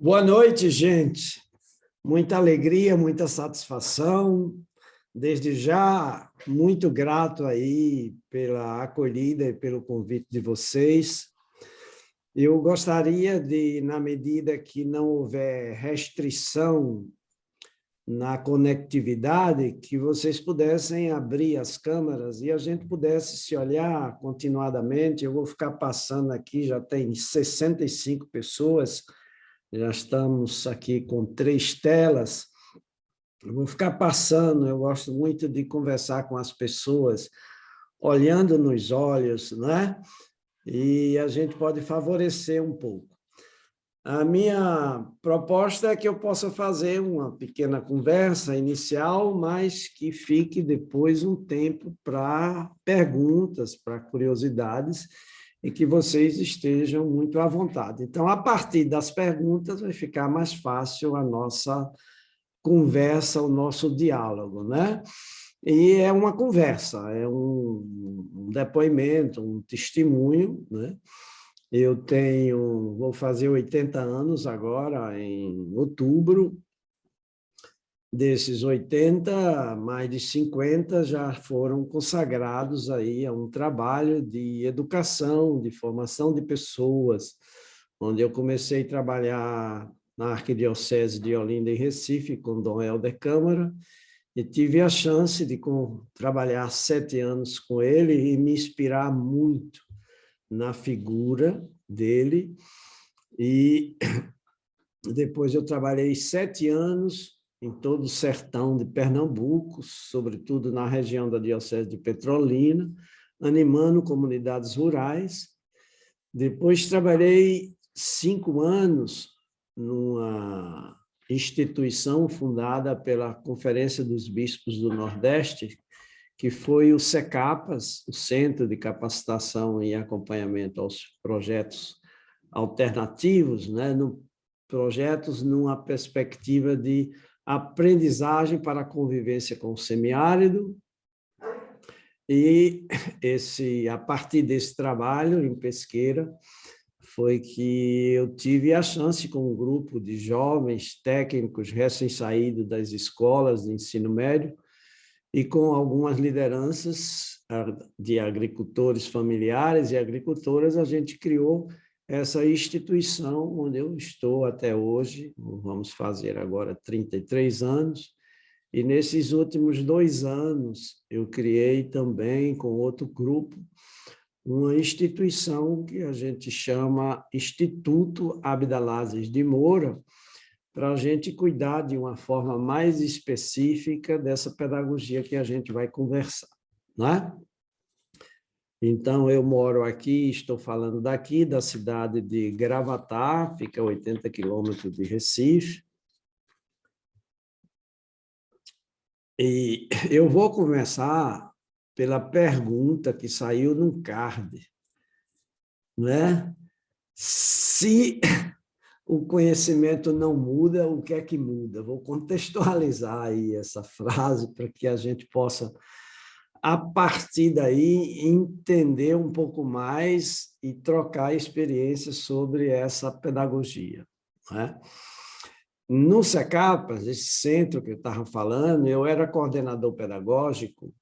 Boa noite, gente. Muita alegria, muita satisfação. Desde já, muito grato aí pela acolhida e pelo convite de vocês. Eu gostaria de, na medida que não houver restrição na conectividade, que vocês pudessem abrir as câmeras e a gente pudesse se olhar continuadamente. Eu vou ficar passando aqui, já tem 65 pessoas. Já estamos aqui com 3 telas. Eu vou ficar passando, eu gosto muito de conversar com as pessoas, olhando nos olhos, né? E a gente pode favorecer um pouco. A minha proposta é que eu possa fazer uma pequena conversa inicial, mas que fique depois um tempo para perguntas, para curiosidades, e que vocês estejam muito à vontade. Então, a partir das perguntas, vai ficar mais fácil a nossa conversa, o nosso diálogo, né? E é uma conversa, é um depoimento, um testemunho, né? Vou fazer 80 anos agora, em outubro. Desses 80, mais de 50 já foram consagrados aí a um trabalho de educação, de formação de pessoas, onde eu comecei a trabalhar na Arquidiocese de Olinda e Recife, com Dom Helder Câmara, e tive a chance de trabalhar 7 anos com ele e me inspirar muito na figura dele. E depois eu trabalhei 7 anos em todo o sertão de Pernambuco, sobretudo na região da Diocese de Petrolina, animando comunidades rurais. Depois trabalhei 5 anos numa instituição fundada pela Conferência dos Bispos do Nordeste, que foi o CECAPAS, o Centro de Capacitação e Acompanhamento aos Projetos Alternativos, né? Projetos numa perspectiva de aprendizagem para a convivência com o semiárido. E a partir desse trabalho em Pesqueira, foi que eu tive a chance, com um grupo de jovens técnicos recém-saídos das escolas de ensino médio, e com algumas lideranças de agricultores familiares e agricultoras, a gente criou essa instituição onde eu estou até hoje. Vamos fazer agora 33 anos, e nesses últimos 2 anos eu criei também, com outro grupo, uma instituição que a gente chama Instituto Abdalazes de Moura, para a gente cuidar de uma forma mais específica dessa pedagogia que a gente vai conversar, né? Então, eu moro aqui, estou falando daqui, da cidade de Gravatá, fica a 80 quilômetros de Recife. E eu vou começar pela pergunta que saiu no card, né? Se o conhecimento não muda, o que é que muda? Vou contextualizar aí essa frase para que a gente possa, a partir daí, entender um pouco mais e trocar experiências sobre essa pedagogia, né? No CECAPAS, esse centro que eu estava falando, eu era coordenador pedagógico,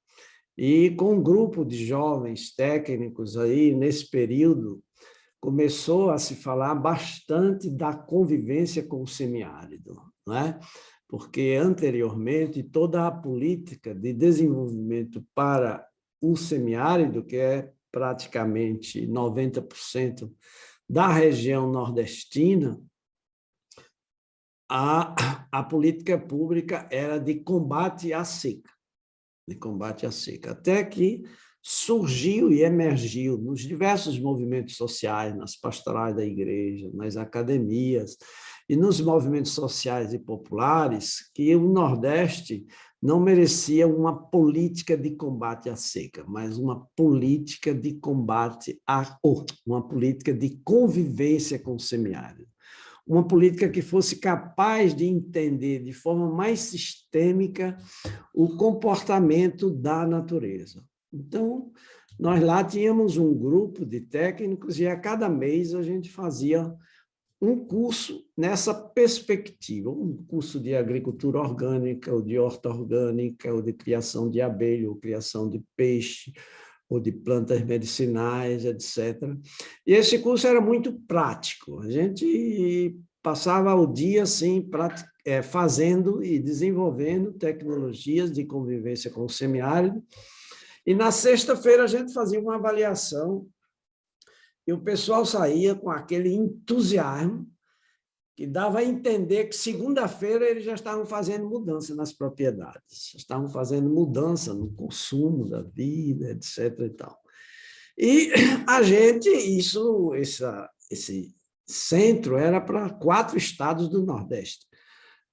e com um grupo de jovens técnicos aí, nesse período, começou a se falar bastante da convivência com o semiárido, não é? Porque anteriormente toda a política de desenvolvimento para o semiárido, que é praticamente 90% da região nordestina, a política pública era de combate à seca, até que surgiu e emergiu nos diversos movimentos sociais, nas pastorais da igreja, nas academias e nos movimentos sociais e populares, que o Nordeste não merecia uma política de combate à seca, mas uma política de uma política de convivência com o semiárido. Uma política que fosse capaz de entender de forma mais sistêmica o comportamento da natureza. Então, nós lá tínhamos um grupo de técnicos e a cada mês a gente fazia um curso nessa perspectiva, um curso de agricultura orgânica, ou de horta orgânica, ou de criação de abelha, ou criação de peixe, ou de plantas medicinais, etc. E esse curso era muito prático. A gente passava o dia assim, fazendo e desenvolvendo tecnologias de convivência com o semiárido. E na sexta-feira a gente fazia uma avaliação e o pessoal saía com aquele entusiasmo que dava a entender que segunda-feira eles já estavam fazendo mudança nas propriedades, estavam fazendo mudança no consumo da vida, etc. E tal. E a gente, esse centro era para 4 estados do Nordeste,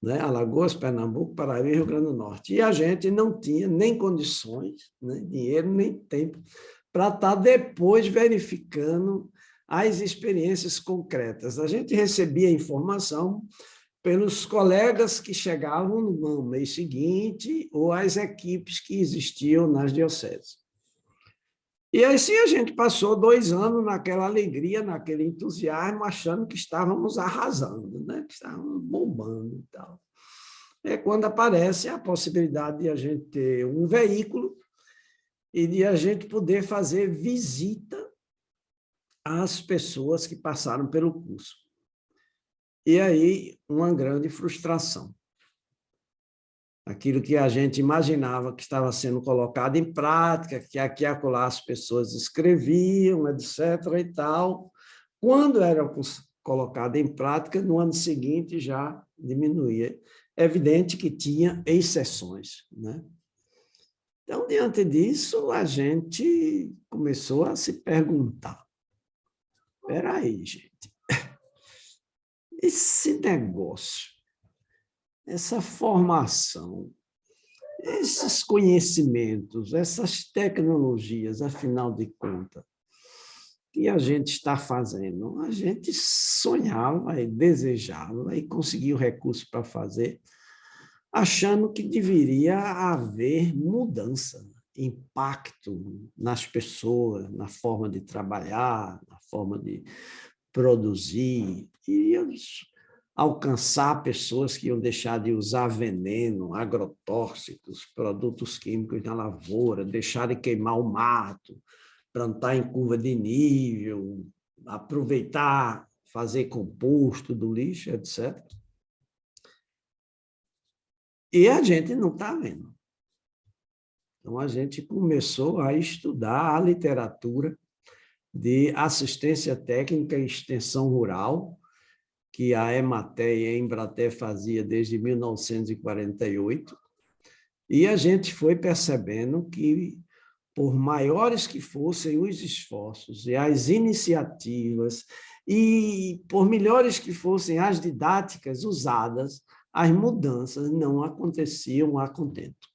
né? Alagoas, Pernambuco, Paraíba e Rio Grande do Norte. E a gente não tinha nem condições, né? Dinheiro, nem tempo, para estar depois verificando as experiências concretas. A gente recebia informação pelos colegas que chegavam no mês seguinte ou as equipes que existiam nas dioceses. E assim a gente passou 2 anos naquela alegria, naquele entusiasmo, achando que estávamos arrasando, né? Que estávamos bombando e tal. É quando aparece a possibilidade de a gente ter um veículo e de a gente poder fazer visita às pessoas que passaram pelo curso. E aí, uma grande frustração. Aquilo que a gente imaginava que estava sendo colocado em prática, que aqui e acolá as pessoas escreviam, etc. e tal, quando era colocado em prática, no ano seguinte já diminuía. É evidente que tinha exceções, né? Então, diante disso, a gente começou a se perguntar: espera aí, gente, esse negócio, essa formação, esses conhecimentos, essas tecnologias, afinal de contas, que a gente está fazendo, a gente sonhava e desejava e conseguiu recursos para fazer, achando que deveria haver mudança, impacto nas pessoas, na forma de trabalhar, na forma de produzir, e alcançar pessoas que iam deixar de usar veneno, agrotóxicos, produtos químicos na lavoura, deixar de queimar o mato, plantar em curva de nível, aproveitar, fazer composto do lixo, etc. E a gente não está vendo. Então, a gente começou a estudar a literatura de assistência técnica e extensão rural, que a Emater e a Embrater fazia desde 1948, e a gente foi percebendo que, por maiores que fossem os esforços e as iniciativas, e por melhores que fossem as didáticas usadas, as mudanças não aconteciam a contento.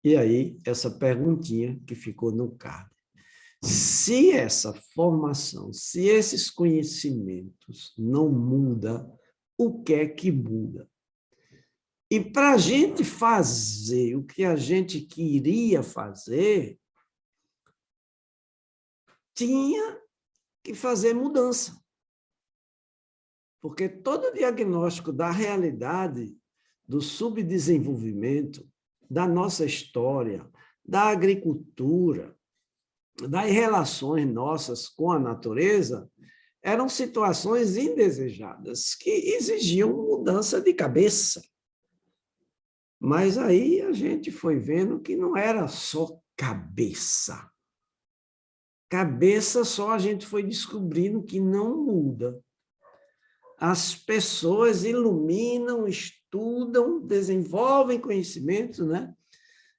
E aí, essa perguntinha que ficou no card. Se essa formação, se esses conhecimentos não mudam, o que é que muda? E para a gente fazer o que a gente queria fazer, tinha que fazer mudança. Porque todo diagnóstico da realidade, do subdesenvolvimento, da nossa história, da agricultura, das relações nossas com a natureza, eram situações indesejadas, que exigiam mudança de cabeça. Mas aí a gente foi vendo que não era só cabeça. Cabeça só a gente foi descobrindo que não muda. As pessoas iluminam, estudam, desenvolvem conhecimentos, né?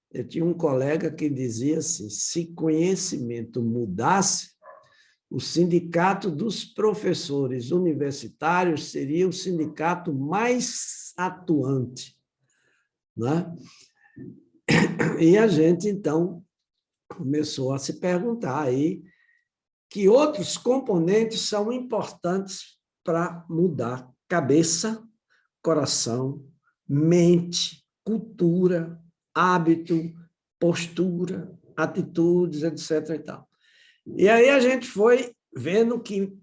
Eu tinha um colega que dizia assim: se conhecimento mudasse, o sindicato dos professores universitários seria o sindicato mais atuante, né? E a gente, então, começou a se perguntar aí que outros componentes são importantes para mudar cabeça, coração, mente, cultura, hábito, postura, atitudes, etc. E tal. E aí a gente foi vendo que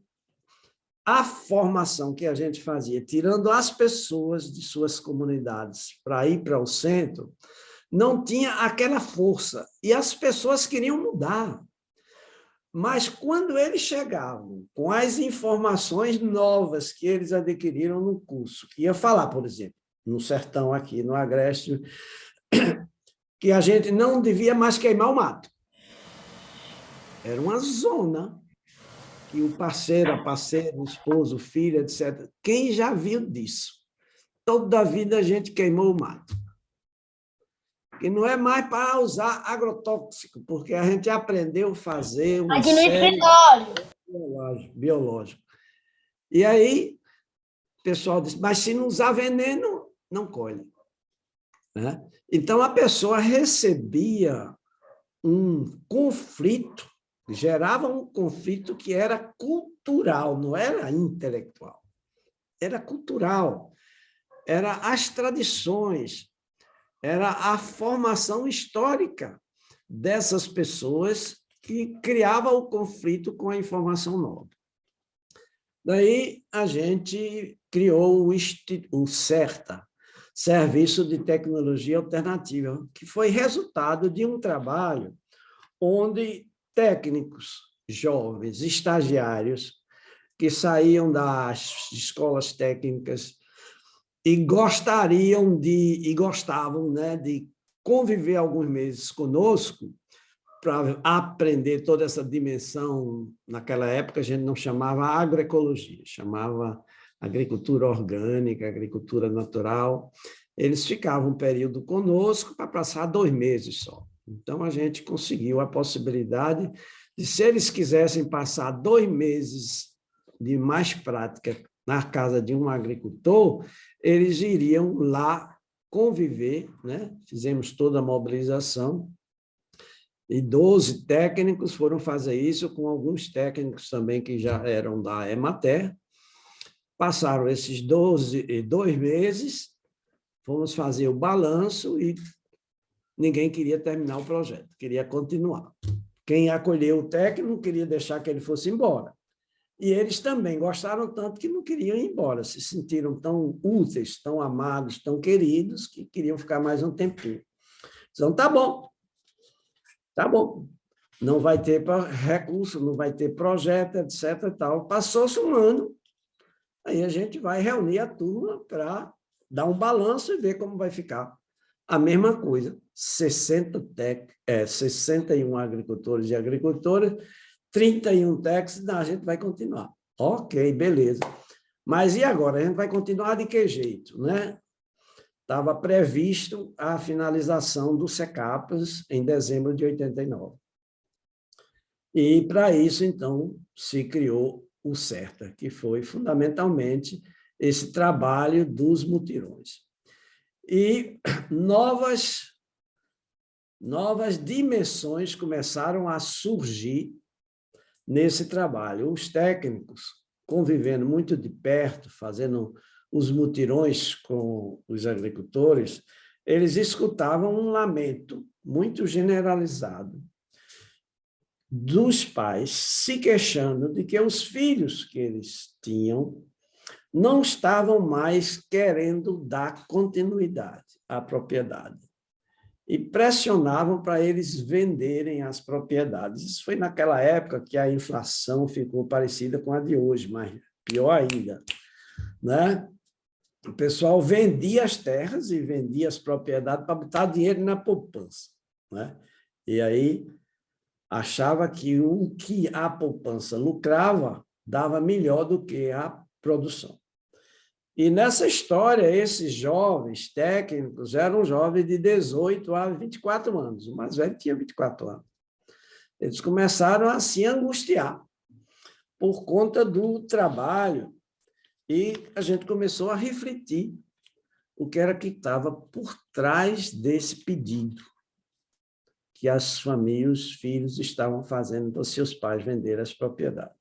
a formação que a gente fazia, tirando as pessoas de suas comunidades para ir para o centro, não tinha aquela força. E as pessoas queriam mudar. Mas quando eles chegavam com as informações novas que eles adquiriram no curso, que ia falar, por exemplo, no sertão aqui, no Agreste, que a gente não devia mais queimar o mato. Era uma zona que o parceiro, a parceira, o esposo, o filho, etc. Quem já viu disso? Toda a vida a gente queimou o mato. E não é mais para usar agrotóxico, porque a gente aprendeu a fazer uma Aqui no série escritório. biológica. E aí, o pessoal disse, mas se não usar veneno, não colhe. Né? Então, a pessoa recebia um conflito, gerava um conflito que era cultural, não era intelectual. Era cultural. Era as tradições, era a formação histórica dessas pessoas que criava o conflito com a informação nova. Daí a gente criou o CERTA, Serviço de Tecnologia Alternativa, que foi resultado de um trabalho onde técnicos jovens, estagiários, que saíam das escolas técnicas e gostavam, né, de conviver alguns meses conosco para aprender toda essa dimensão. Naquela época a gente não chamava agroecologia, chamava agricultura orgânica, agricultura natural. Eles ficavam um período conosco para passar 2 meses só. Então a gente conseguiu a possibilidade de, se eles quisessem passar 2 meses de mais prática na casa de um agricultor, eles iriam lá conviver, né? Fizemos toda a mobilização, e 12 técnicos foram fazer isso, com alguns técnicos também que já eram da Emater. Passaram esses 2 meses, fomos fazer o balanço e ninguém queria terminar o projeto, queria continuar. Quem acolheu o técnico queria deixar que ele fosse embora. E eles também gostaram tanto que não queriam ir embora, se sentiram tão úteis, tão amados, tão queridos, que queriam ficar mais um tempinho. Então, tá bom. Não vai ter recurso, não vai ter projeto, etc. E tal. Passou-se um ano, aí a gente vai reunir a turma para dar um balanço e ver como vai ficar. A mesma coisa, 61 agricultores e agricultoras, 31 técnicos, a gente vai continuar. Ok, beleza. Mas e agora? A gente vai continuar de que jeito, né? Estava previsto a finalização do SECAPAS em dezembro de 89. E, para isso, então, se criou o CERTA, que foi, fundamentalmente, esse trabalho dos mutirões. E novas dimensões começaram a surgir nesse trabalho. Os técnicos, convivendo muito de perto, fazendo os mutirões com os agricultores, eles escutavam um lamento muito generalizado dos pais se queixando de que os filhos que eles tinham não estavam mais querendo dar continuidade à propriedade e pressionavam para eles venderem as propriedades. Isso foi naquela época que a inflação ficou parecida com a de hoje, mas pior ainda, né? O pessoal vendia as terras e vendia as propriedades para botar dinheiro na poupança, né? E aí achava que o que a poupança lucrava dava melhor do que a produção. E nessa história, esses jovens técnicos eram jovens de 18 a 24 anos. O mais velho tinha 24 anos. Eles começaram a se angustiar por conta do trabalho e a gente começou a refletir o que era que estava por trás desse pedido que as famílias, os filhos estavam fazendo para seus pais venderem as propriedades.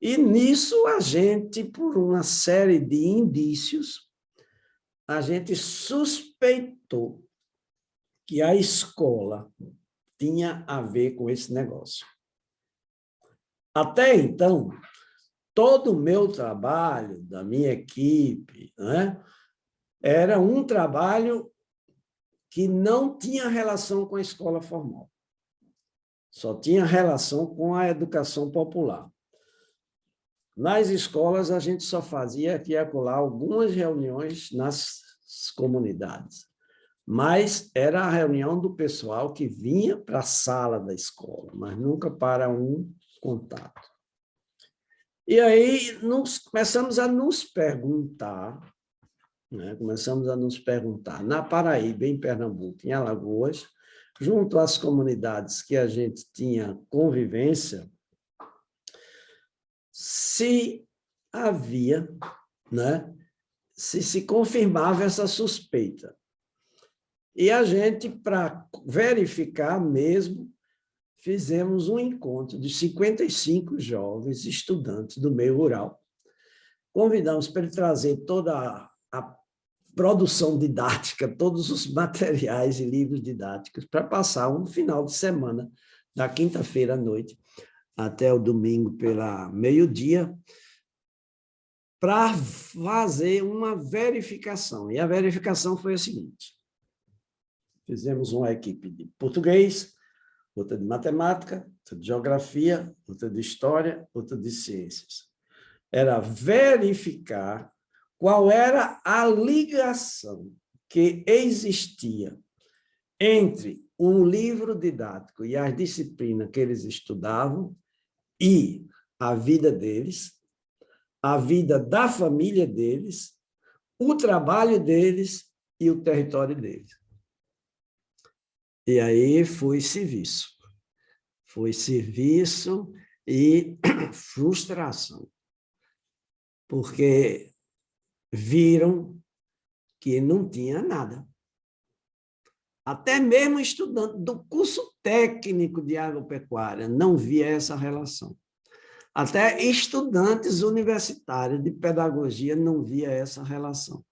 E nisso a gente, por uma série de indícios, a gente suspeitou que a escola tinha a ver com esse negócio. Até então, todo o meu trabalho, da minha equipe, né, era um trabalho que não tinha relação com a escola formal. Só tinha relação com a educação popular. Nas escolas, a gente só fazia aqui e acolá algumas reuniões nas comunidades, mas era a reunião do pessoal que vinha para a sala da escola, mas nunca para um contato. E aí começamos a nos perguntar, né? Na Paraíba, em Pernambuco, em Alagoas, junto às comunidades que a gente tinha convivência, se havia, né, se confirmava essa suspeita. E a gente, para verificar mesmo, fizemos um encontro de 55 jovens estudantes do meio rural. Convidamos para ele trazer toda a produção didática, todos os materiais e livros didáticos, para passar um final de semana, da quinta-feira à noite até o domingo pela meio-dia, para fazer uma verificação. E a verificação foi a seguinte: fizemos uma equipe de português, outra de matemática, outra de geografia, outra de história, outra de ciências. Era verificar qual era a ligação que existia entre o livro didático e as disciplinas que eles estudavam e a vida deles, a vida da família deles, o trabalho deles e o território deles. E aí foi serviço. Foi serviço e frustração. Porque viram que não tinha nada. Até mesmo estudante do curso técnico de agropecuária não via essa relação. Até estudantes universitários de pedagogia não via essa relação.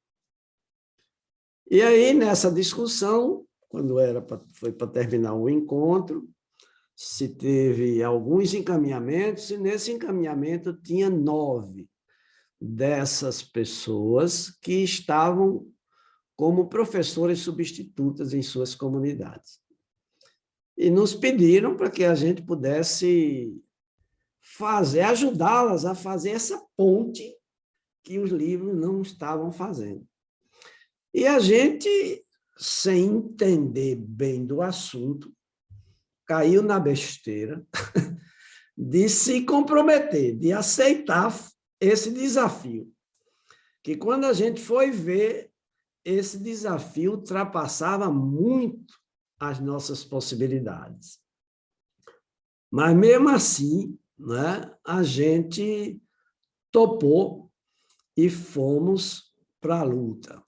E aí, nessa discussão, quando foi para terminar o encontro, se teve alguns encaminhamentos, e nesse encaminhamento tinha 9 dessas pessoas que estavam como professores substitutas em suas comunidades. E nos pediram para que a gente pudesse ajudá-las a fazer essa ponte que os livros não estavam fazendo. E a gente, sem entender bem do assunto, caiu na besteira de se comprometer, de aceitar esse desafio. Que quando a gente foi ver, esse desafio ultrapassava muito as nossas possibilidades. Mas, mesmo assim, né, a gente topou e fomos para a luta.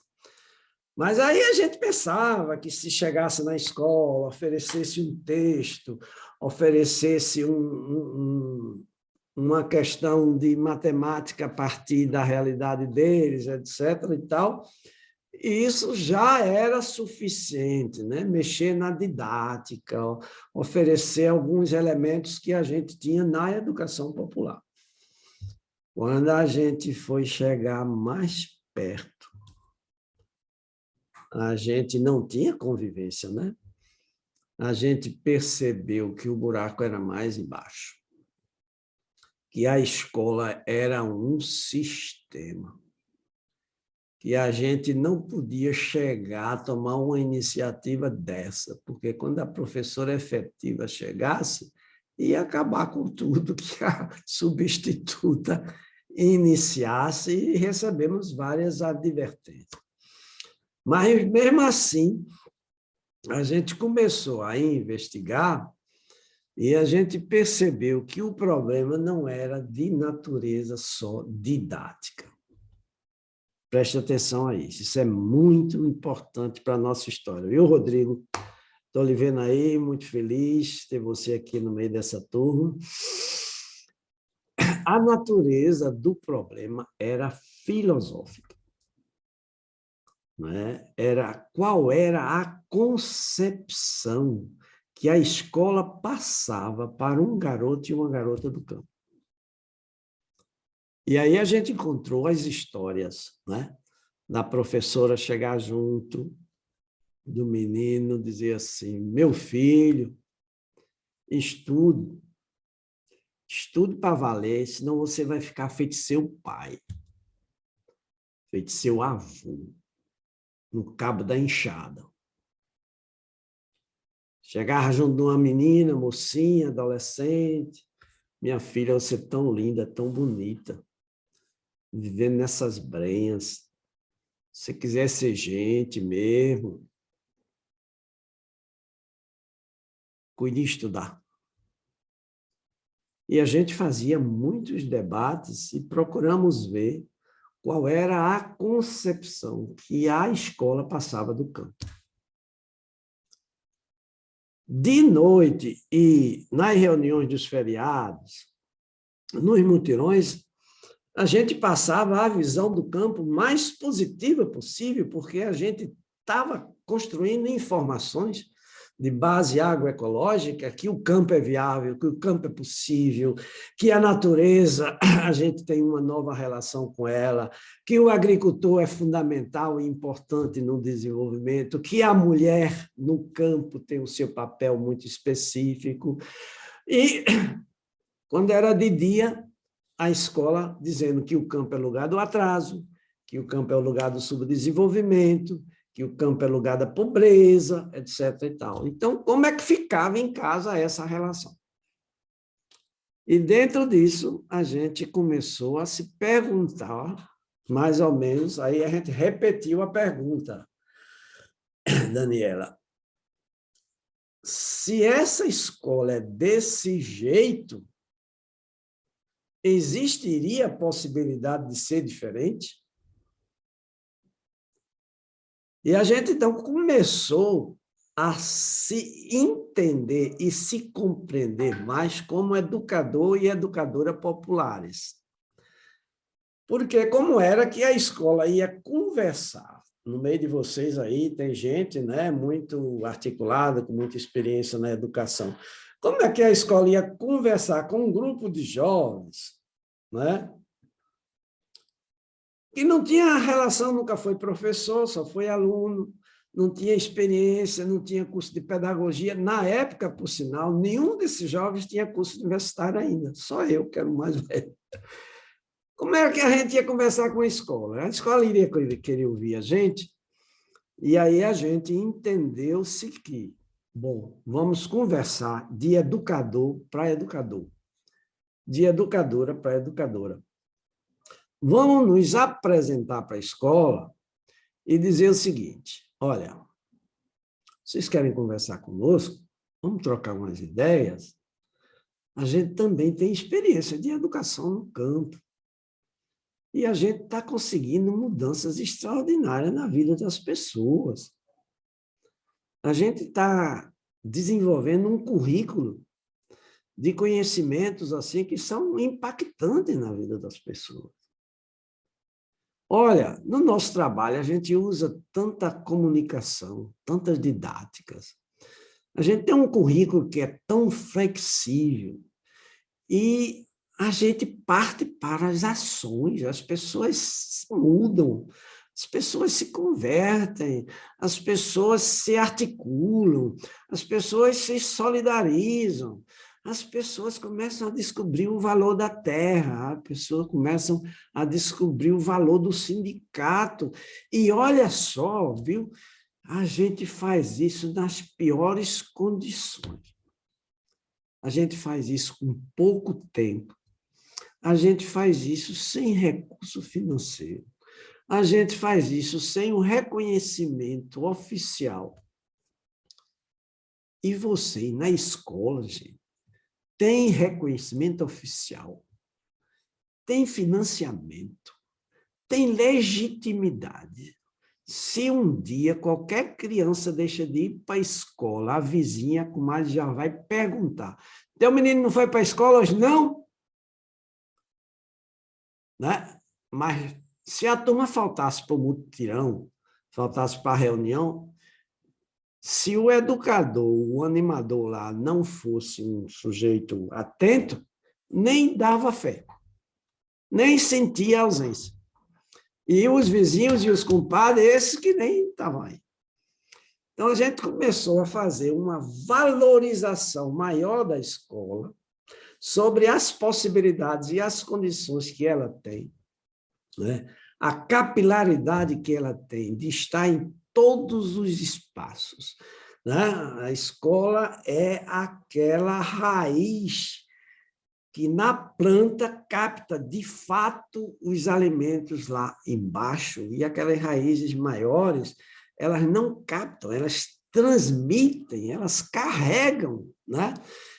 Mas aí a gente pensava que se chegasse na escola, oferecesse um texto, oferecesse uma questão de matemática a partir da realidade deles, etc. e tal, e isso já era suficiente, né? Mexer na didática, oferecer alguns elementos que a gente tinha na educação popular. Quando a gente foi chegar mais perto, a gente não tinha convivência, né? A gente percebeu que o buraco era mais embaixo, que a escola era um sistema, que a gente não podia chegar a tomar uma iniciativa dessa, porque quando a professora efetiva chegasse, ia acabar com tudo que a substituta iniciasse, e recebemos várias advertências. Mas, mesmo assim, a gente começou a investigar e a gente percebeu que o problema não era de natureza só didática. Preste atenção a isso. Isso é muito importante para a nossa história. Viu, Rodrigo? Estou lhe vendo aí, muito feliz de ter você aqui no meio dessa turma. A natureza do problema era filosófica. Né? Qual era a concepção que a escola passava para um garoto e uma garota do campo? E aí a gente encontrou as histórias, né? Da professora chegar junto do menino, dizer assim, meu filho, estude, estude para valer, senão você vai ficar feito seu pai, feito seu avô, no cabo da enxada. Chegava junto de uma menina, mocinha, adolescente, minha filha, você é tão linda, tão bonita, vivendo nessas brenhas, se você quiser ser gente mesmo, cuide de estudar. E a gente fazia muitos debates e procuramos ver qual era a concepção que a escola passava do campo. De noite e nas reuniões dos feriados, nos mutirões, a gente passava a visão do campo mais positiva possível, porque a gente estava construindo informações de base agroecológica, que o campo é viável, que o campo é possível, que a natureza, a gente tem uma nova relação com ela, que o agricultor é fundamental e importante no desenvolvimento, que a mulher no campo tem o seu papel muito específico. E, quando era de dia, a escola dizendo que o campo é lugar do atraso, que o campo é o lugar do subdesenvolvimento, que o campo é lugar da pobreza, etc. e tal. Então, como é que ficava em casa essa relação? E dentro disso, a gente começou a se perguntar, mais ou menos, aí a gente repetiu a pergunta, Daniela, se essa escola é desse jeito, existiria a possibilidade de ser diferente? E a gente, então, começou a se entender e se compreender mais como educador e educadora populares. Porque como era que a escola ia conversar? No meio de vocês aí tem gente, né, muito articulada, com muita experiência na educação. Como é que a escola ia conversar com um grupo de jovens, né, que não tinha relação, nunca foi professor, só foi aluno, não tinha experiência, não tinha curso de pedagogia. Na época, por sinal, nenhum desses jovens tinha curso universitário ainda, só eu, que era o mais velho. Como era que a gente ia conversar com a escola? A escola iria querer ouvir a gente, e aí a gente entendeu-se que, bom, vamos conversar de educador para educador, de educadora para educadora. Vamos nos apresentar para a escola e dizer o seguinte, olha, vocês querem conversar conosco? Vamos trocar umas ideias? A gente também tem experiência de educação no campo. E a gente está conseguindo mudanças extraordinárias na vida das pessoas. A gente está desenvolvendo um currículo de conhecimentos assim que são impactantes na vida das pessoas. Olha, no nosso trabalho a gente usa tanta comunicação, tantas didáticas. A gente tem um currículo que é tão flexível e a gente parte para as ações, as pessoas se mudam, as pessoas se convertem, as pessoas se articulam, as pessoas se solidarizam, as pessoas começam a descobrir o valor da terra, as pessoas começam a descobrir o valor do sindicato. E olha só, viu? A gente faz isso nas piores condições. A gente faz isso com pouco tempo. A gente faz isso sem recurso financeiro. A gente faz isso sem um reconhecimento oficial. E você, na escola, gente, tem reconhecimento oficial, tem financiamento, tem legitimidade. Se um dia qualquer criança deixa de ir para a escola, a vizinha, a comadre já vai perguntar, teu menino não foi para a escola hoje, não? Né? Mas se a turma faltasse para o mutirão, faltasse para a reunião, se o educador, o animador lá, não fosse um sujeito atento, nem dava fé. nem sentia a ausência. E os vizinhos e os compadres, esses que nem estavam aí. Então, a gente começou a fazer uma valorização maior da escola sobre as possibilidades e as condições que ela tem, né? A capilaridade que ela tem de estar em todos os espaços, né? A escola é aquela raiz que na planta capta, de fato, os alimentos lá embaixo, e aquelas raízes maiores, elas não captam, elas transmitem, elas carregam, né?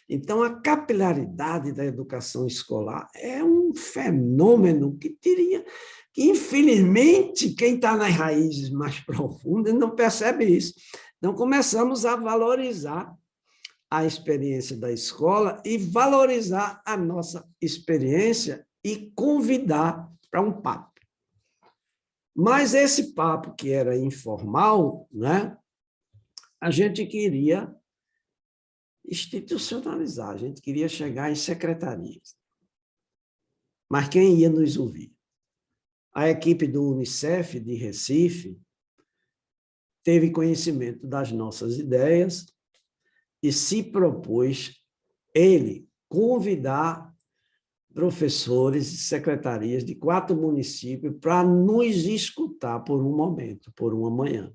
Então, a capilaridade da educação escolar é um fenômeno que teria, que infelizmente, quem está nas raízes mais profundas não percebe isso. Então, começamos a valorizar a experiência da escola e valorizar a nossa experiência e convidar para um papo. Mas esse papo que era informal, né, a gente queria institucionalizar, a gente queria chegar em secretarias. Mas quem ia nos ouvir? A equipe do Unicef de Recife teve conhecimento das nossas ideias e se propôs, ele, convidar professores e secretarias de 4 municípios para nos escutar por um momento, por uma manhã.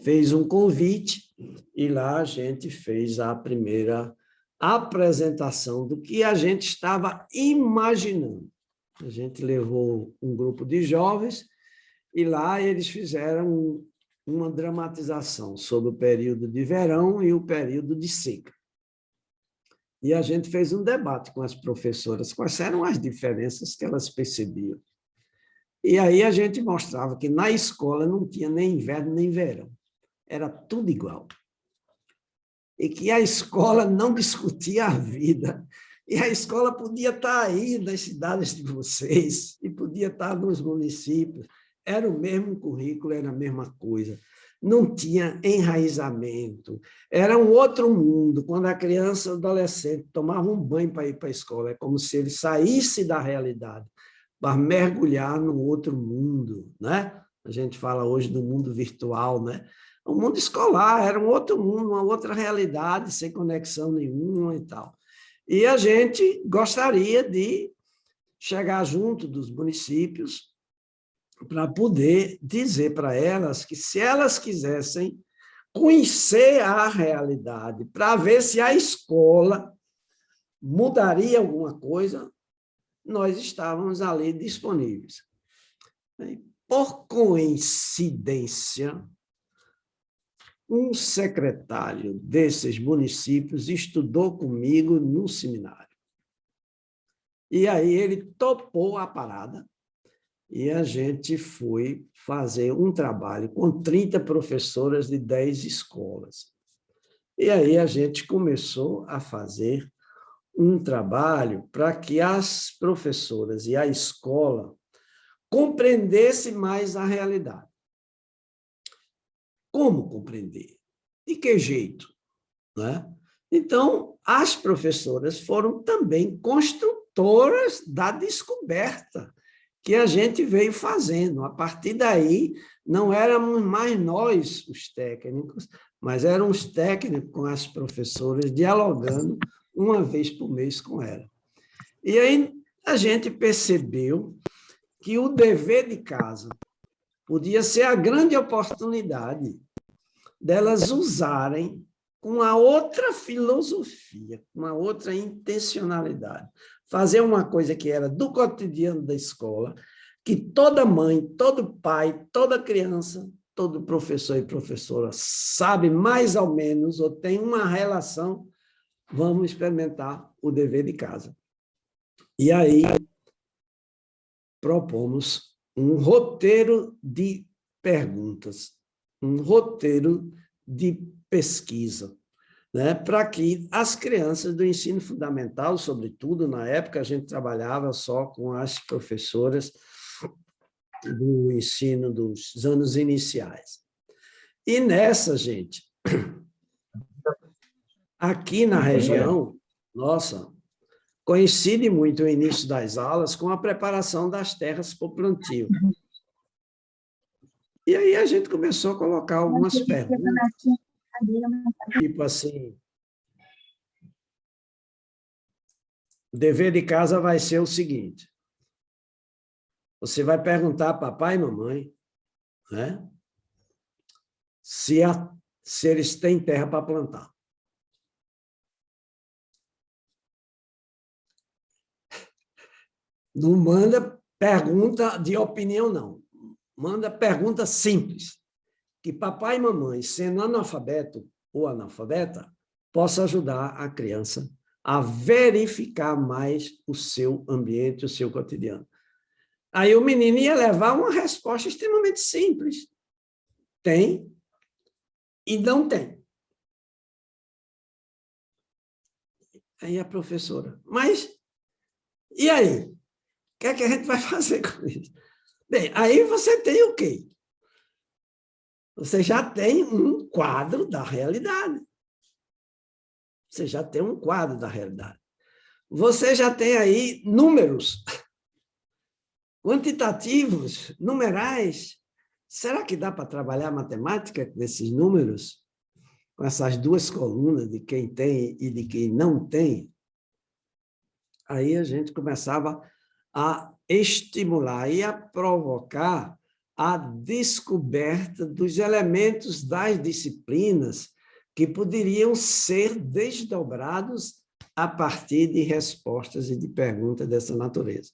Fez um convite e lá a gente fez a primeira apresentação do que a gente estava imaginando. A gente levou um grupo de jovens e lá eles fizeram uma dramatização sobre o período de verão e o período de seca. E a gente fez um debate com as professoras, quais eram as diferenças que elas percebiam. E aí a gente mostrava que na escola não tinha nem inverno nem verão, era tudo igual. E que a escola não discutia a vida, e a escola podia estar aí nas cidades de vocês, e podia estar nos municípios, era o mesmo currículo, era a mesma coisa. Não tinha enraizamento, era um outro mundo. Quando a criança, adolescente, tomava um banho para ir para a escola, é como se ele saísse da realidade para mergulhar num outro mundo, né? A gente fala hoje do mundo virtual, né? O mundo escolar era um outro mundo, uma outra realidade, sem conexão nenhuma e tal. E a gente gostaria de chegar junto dos municípios para poder dizer para elas que, se elas quisessem conhecer a realidade, para ver se a escola mudaria alguma coisa, nós estávamos ali disponíveis. Por coincidência, um secretário desses municípios estudou comigo no seminário. E aí ele topou a parada, e a gente foi fazer um trabalho com 30 professoras de 10 escolas. E aí a gente começou a fazer um trabalho para que as professoras e a escola compreendessem mais a realidade. Como compreender? De que jeito? Né? Então, as professoras foram também construtoras da descoberta que a gente veio fazendo. A partir daí, não éramos mais nós os técnicos, mas eram os técnicos com as professoras, dialogando uma vez por mês com ela. E aí a gente percebeu que o dever de casa podia ser a grande oportunidade delas usarem uma outra filosofia, uma outra intencionalidade. Fazer uma coisa que era do cotidiano da escola, que toda mãe, todo pai, toda criança, todo professor e professora sabe mais ou menos, ou tem uma relação, vamos experimentar o dever de casa. E aí propomos um roteiro de perguntas, um roteiro de pesquisa, né, para que as crianças do ensino fundamental, sobretudo, na época a gente trabalhava só com as professoras do ensino dos anos iniciais. E nessa, gente, aqui na região, nossa, coincide muito o início das aulas com a preparação das terras para o plantio. E aí a gente começou a colocar algumas perguntas, tipo assim, o dever de casa vai ser o seguinte: você vai perguntar a papai e mamãe, né, se eles têm terra para plantar. Não manda pergunta de opinião, não. Manda pergunta simples, que papai e mamãe, sendo analfabeto ou analfabeta, possa ajudar a criança a verificar mais o seu ambiente, o seu cotidiano. Aí o menino ia levar uma resposta extremamente simples. Tem e não tem. Aí a professora, mas e aí? O que é que a gente vai fazer com isso? Bem, aí você tem o quê? Você já tem um quadro da realidade. Você já tem um quadro da realidade. Você já tem aí números quantitativos, numerais. Será que dá para trabalhar matemática com esses números? Com essas duas colunas de quem tem e de quem não tem? Aí a gente começava a estimular e a provocar a descoberta dos elementos das disciplinas que poderiam ser desdobrados a partir de respostas e de perguntas dessa natureza.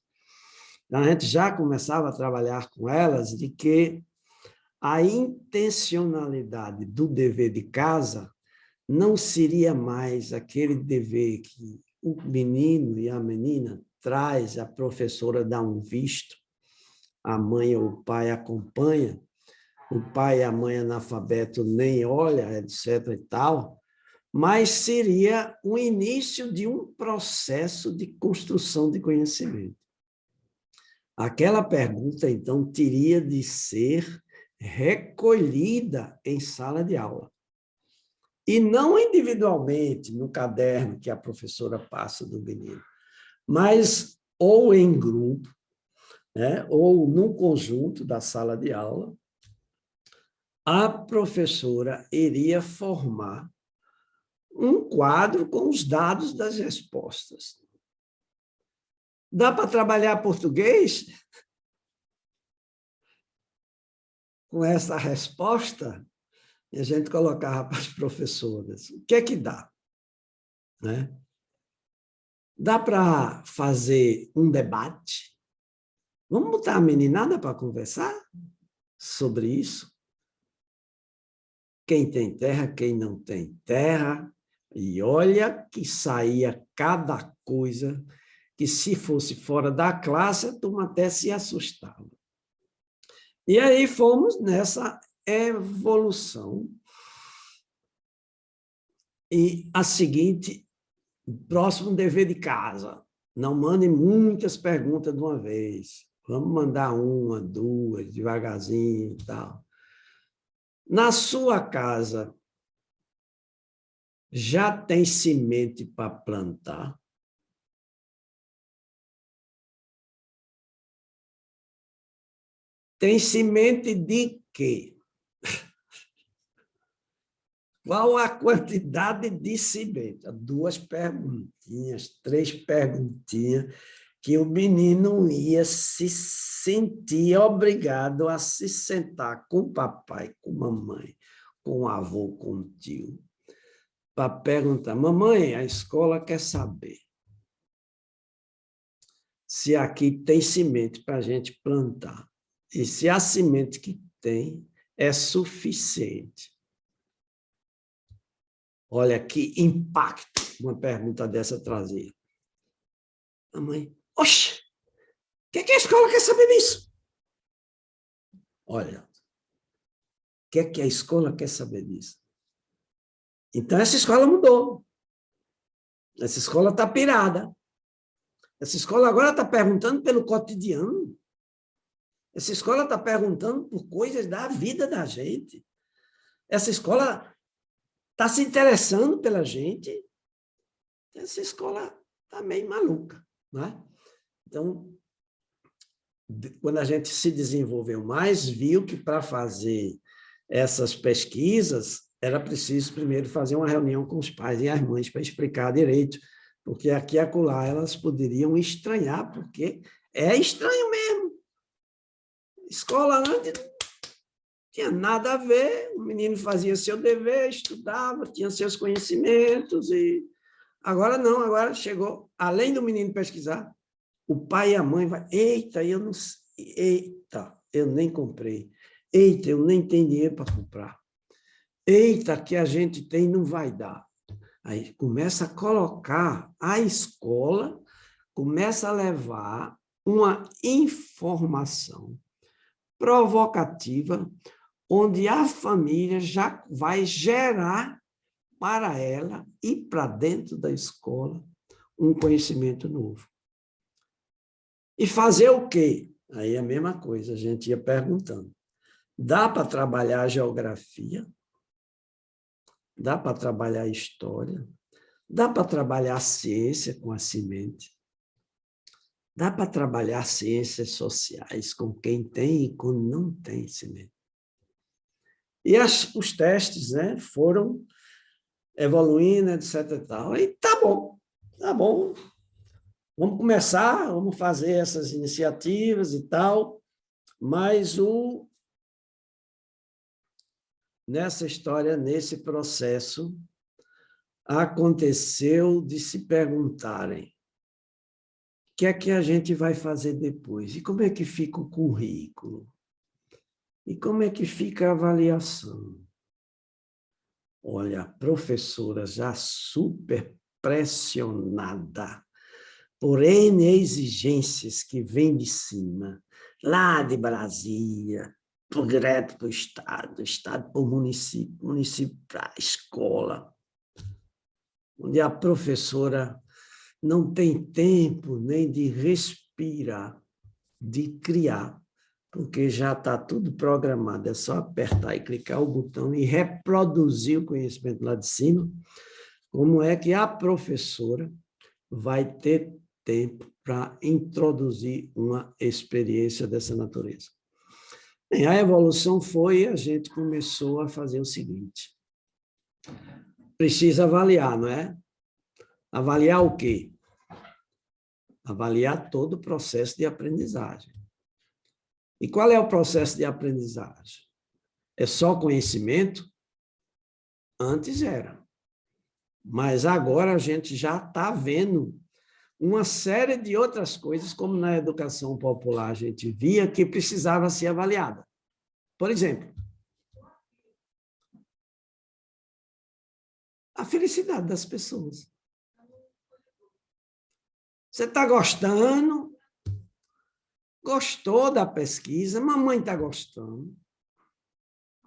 Então, a gente já começava a trabalhar com elas de que a intencionalidade do dever de casa não seria mais aquele dever que o menino e a menina traz, a professora dá um visto, a mãe ou o pai acompanha, o pai e a mãe analfabeto nem olha, etc. e tal, mas seria o início de um processo de construção de conhecimento. Aquela pergunta, então, teria de ser recolhida em sala de aula. E não individualmente, no caderno que a professora passa do menino, mas ou em grupo, né, ou no conjunto da sala de aula, a professora iria formar um quadro com os dados das respostas. Dá para trabalhar português com essa resposta? E a gente colocava para as professoras. O que é que dá? Né? Dá para fazer um debate? Vamos botar a meninada para conversar sobre isso? Quem tem terra, quem não tem terra. E olha que saía cada coisa que, se fosse fora da classe, a turma até se assustava. E aí fomos nessa evolução. E a seguinte, próximo dever de casa. Não mandem muitas perguntas de uma vez. Vamos mandar uma, duas, devagarzinho e tal. Na sua casa, já tem semente para plantar? Tem semente de quê? Qual a quantidade de semente? Duas perguntinhas, três perguntinhas, que o menino ia se sentir obrigado a se sentar com o papai, com a mamãe, com o avô, com o tio, para perguntar: mamãe, a escola quer saber se aqui tem semente para a gente plantar. E se a semente que tem é suficiente. Olha que impacto uma pergunta dessa trazia. A mãe, oxe, o que a escola quer saber disso? Olha, o que a escola quer saber disso? Então, essa escola mudou. Essa escola está pirada. Essa escola agora está perguntando pelo cotidiano. Essa escola está perguntando por coisas da vida da gente. Essa escola está se interessando pela gente. Essa escola está meio maluca, né? Então, quando a gente se desenvolveu mais, viu que para fazer essas pesquisas era preciso primeiro fazer uma reunião com os pais e as mães para explicar direito, porque aqui e acolá elas poderiam estranhar, porque é estranho mesmo. Escola antes não tinha nada a ver, o menino fazia seu dever, estudava, tinha seus conhecimentos, e agora não, agora chegou, além do menino pesquisar, o pai e a mãe vai, eita, eu nem comprei, eita, eu nem tenho dinheiro para comprar, eita, que a gente tem não vai dar. Aí começa a colocar a escola, começa a levar uma informação provocativa, onde a família já vai gerar para ela e para dentro da escola um conhecimento novo. E fazer o quê? Aí é a mesma coisa, a gente ia perguntando. Dá para trabalhar a geografia? Dá para trabalhar a história? Dá para trabalhar a ciência com a semente? Dá para trabalhar ciências sociais com quem tem e com não tem semente? E os testes, né, foram evoluindo, etc. E tal. E tá bom. Vamos começar, vamos fazer essas iniciativas e tal, mas nessa história, nesse processo, aconteceu de se perguntarem o que é que a gente vai fazer depois? E como é que fica o currículo? E como é que fica a avaliação? Olha, a professora já super pressionada por N exigências que vêm de cima, lá de Brasília, direto para o Estado para o município, município para a escola, onde a professora não tem tempo nem de respirar, de criar, porque já está tudo programado, é só apertar e clicar o botão e reproduzir o conhecimento lá de cima. Como é que a professora vai ter tempo para introduzir uma experiência dessa natureza? Bem, a evolução foi, a gente começou a fazer o seguinte, precisa avaliar, não é? Avaliar o quê? Avaliar todo o processo de aprendizagem. E qual é o processo de aprendizagem? É só conhecimento? Antes era. Mas agora a gente já está vendo uma série de outras coisas, como na educação popular a gente via, que precisava ser avaliada. Por exemplo, a felicidade das pessoas. Você está gostando? Gostou da pesquisa? Mamãe está gostando?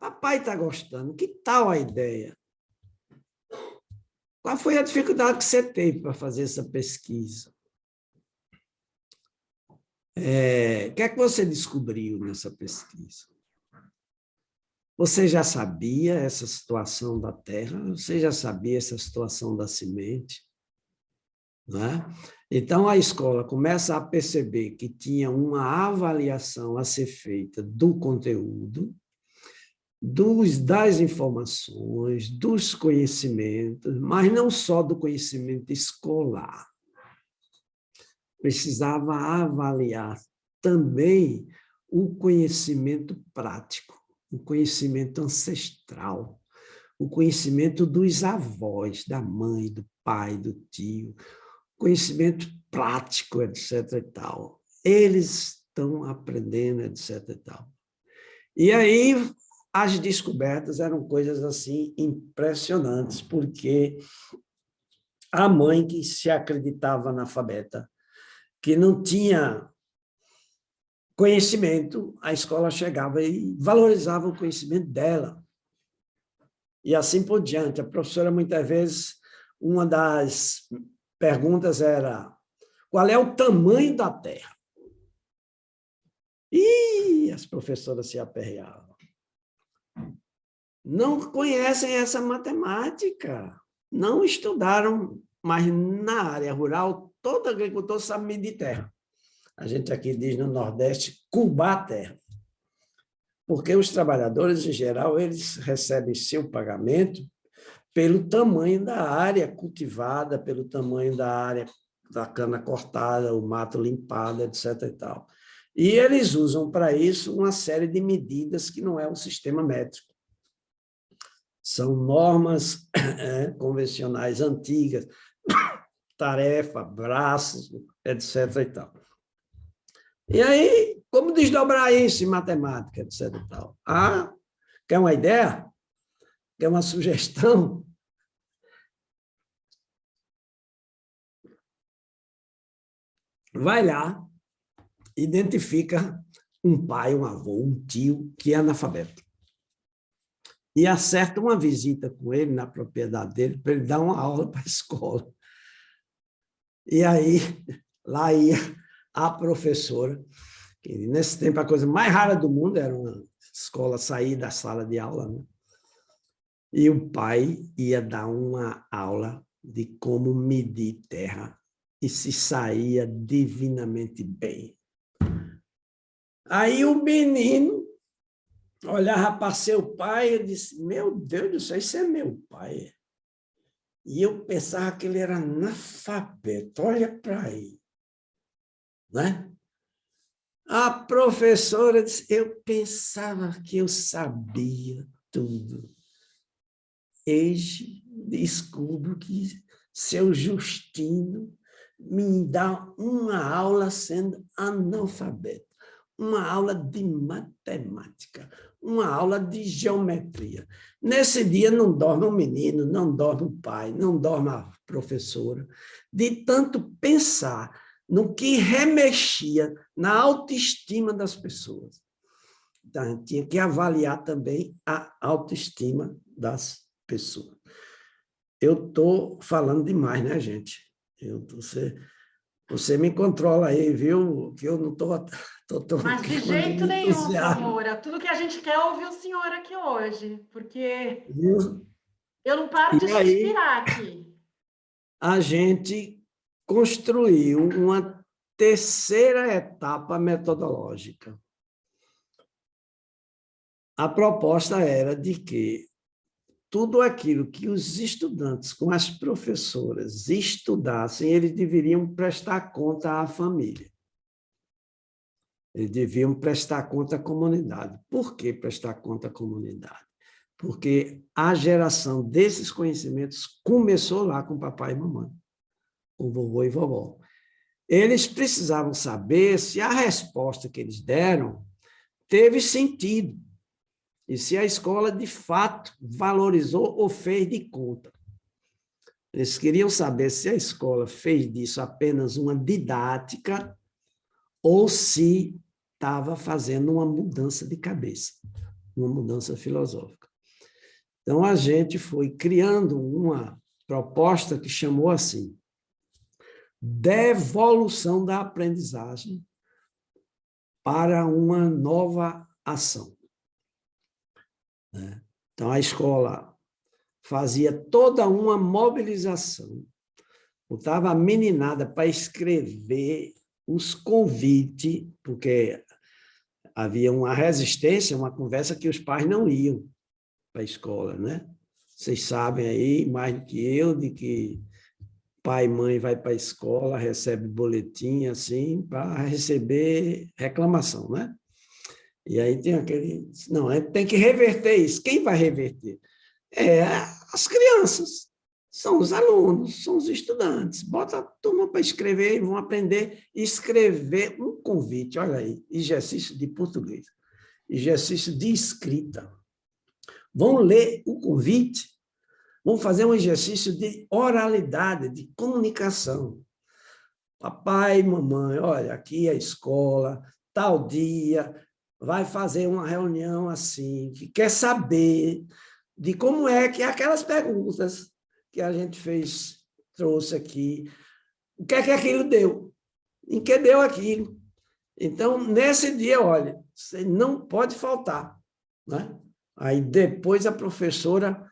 Papai está gostando? Que tal a ideia? Qual foi a dificuldade que você teve para fazer essa pesquisa? O que é que você descobriu nessa pesquisa? Você já sabia essa situação da terra? Você já sabia essa situação da semente? Não é? Então, a escola começa a perceber que tinha uma avaliação a ser feita do conteúdo, das informações, dos conhecimentos, mas não só do conhecimento escolar. Precisava avaliar também o conhecimento prático, o conhecimento ancestral, o conhecimento dos avós, da mãe, do pai, do tio, conhecimento prático, etc. e tal. Eles estão aprendendo, etc. e tal. E aí, as descobertas eram coisas assim impressionantes, porque a mãe que se acreditava analfabeta, que não tinha conhecimento, a escola chegava e valorizava o conhecimento dela. E assim por diante. A professora, muitas vezes, uma das perguntas era: qual é o tamanho da Terra? E as professoras se aperreavam. Não conhecem essa matemática, não estudaram, mas na área rural todo agricultor sabe medir terra. A gente aqui diz no Nordeste, cubar terra. Porque os trabalhadores, em geral, eles recebem seu pagamento pelo tamanho da área cultivada, pelo tamanho da área da cana cortada, o mato limpado, etc. e tal. E eles usam para isso uma série de medidas que não é um sistema métrico. São normas convencionais antigas, tarefa, braços, etc. e tal. E aí, como desdobrar isso em matemática, etc. e tal? Ah, quer uma ideia? Quer uma sugestão? Vai lá, identifica um pai, um avô, um tio que é analfabeto. E acerta uma visita com ele na propriedade dele para ele dar uma aula para a escola. E aí, lá ia a professora, que nesse tempo a coisa mais rara do mundo era uma escola sair da sala de aula, né? E o pai ia dar uma aula de como medir terra e se saía divinamente bem. Aí o menino olhava para seu pai e disse, meu Deus do céu, isso é meu pai. E eu pensava que ele era analfabeto, olha para aí. Né? A professora disse, eu pensava que eu sabia tudo. Eis, descubro que seu Justino me dá uma aula sendo analfabeto, uma aula de matemática, uma aula de geometria. Nesse dia não dorme o menino, não dorme o pai, não dorme a professora, de tanto pensar no que remexia na autoestima das pessoas. Então, a gente tinha que avaliar também a autoestima das pessoas. Eu estou falando demais, né, gente? Você me controla aí, viu? Que eu não estou... Mas de jeito nenhum, seu Moura. Tudo que a gente quer é ouvir o senhor aqui hoje, porque eu não paro de suspirar aqui. A gente construiu uma terceira etapa metodológica. A proposta era de que tudo aquilo que os estudantes com as professoras estudassem, eles deveriam prestar conta à família. Eles deviam prestar conta à comunidade. Por que prestar conta à comunidade? Porque a geração desses conhecimentos começou lá com papai e mamãe, com vovô e vovó. Eles precisavam saber se a resposta que eles deram teve sentido e se a escola, de fato, valorizou ou fez de conta. Eles queriam saber se a escola fez disso apenas uma didática ou se estava fazendo uma mudança de cabeça, uma mudança filosófica. Então, a gente foi criando uma proposta que chamou assim, devolução da aprendizagem para uma nova ação. Então, a escola fazia toda uma mobilização, botava a meninada para escrever os convites, porque havia uma resistência, uma conversa que os pais não iam para a escola, né? Vocês sabem aí, mais do que eu, de que pai e mãe vai para a escola, recebe boletim, assim, para receber reclamação, né? E aí tem aquele... Não, tem que reverter isso. Quem vai reverter? As crianças, são os alunos, são os estudantes. Bota a turma para escrever e vão aprender a escrever um convite. Olha aí, exercício de português, exercício de escrita. Vão ler o convite, vão fazer um exercício de oralidade, de comunicação. Papai, mamãe, olha, aqui é a escola, tal dia, vai fazer uma reunião assim, que quer saber de como é que aquelas perguntas que a gente fez, trouxe aqui, o que é que aquilo deu, em que deu aquilo. Então, nesse dia, olha, você não pode faltar, né? Aí depois a professora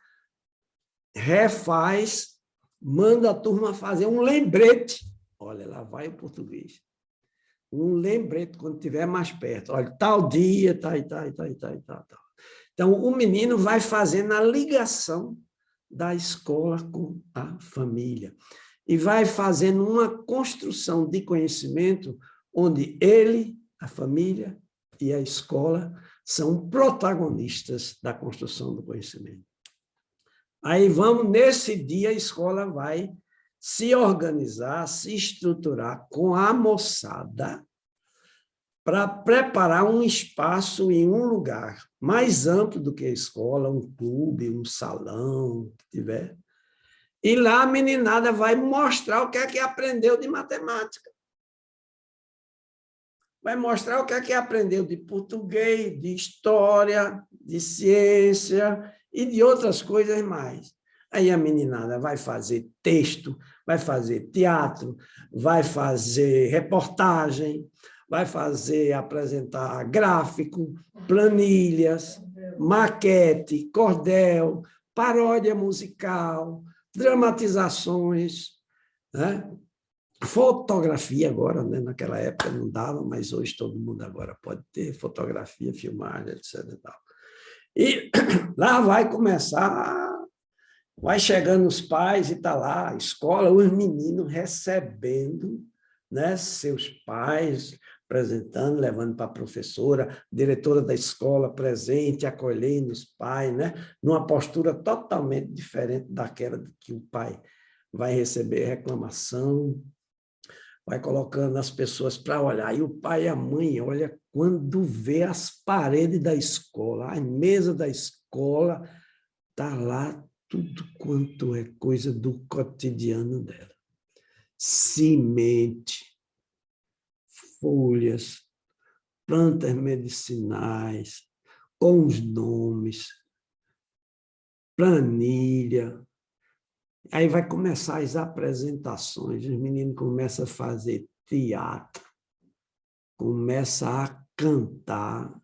refaz, manda a turma fazer um lembrete Olha, lá vai o português. Um lembrete quando estiver mais perto. Olha, tal dia, tal. Então, o menino vai fazendo a ligação da escola com a família e vai fazendo uma construção de conhecimento onde ele, a família e a escola são protagonistas da construção do conhecimento. Aí vamos, nesse dia, a escola vai se organizar, se estruturar com a moçada para preparar um espaço em um lugar mais amplo do que a escola, um clube, um salão, que tiver. E lá a meninada vai mostrar o que é que aprendeu de matemática. Vai mostrar o que é que aprendeu de português, de história, de ciência e de outras coisas mais. Aí a meninada vai fazer texto, vai fazer teatro, vai fazer reportagem, vai apresentar gráfico, planilhas, maquete, cordel, paródia musical, dramatizações, né? Fotografia agora, né? Naquela época não dava, mas hoje todo mundo agora pode ter fotografia, filmagem, etc. E lá vai começar, vai chegando os pais e está lá a escola, os meninos recebendo, né, seus pais, apresentando, levando para a professora, diretora da escola presente, acolhendo os pais, né, numa postura totalmente diferente daquela de que o pai vai receber reclamação, vai colocando as pessoas para olhar. E o pai e a mãe olha quando vê as paredes da escola, a mesa da escola, está lá tudo quanto é coisa do cotidiano dela. Semente, folhas, plantas medicinais, com os nomes, planilha. Aí vai começar as apresentações, os meninos começam a fazer teatro, começam a cantar,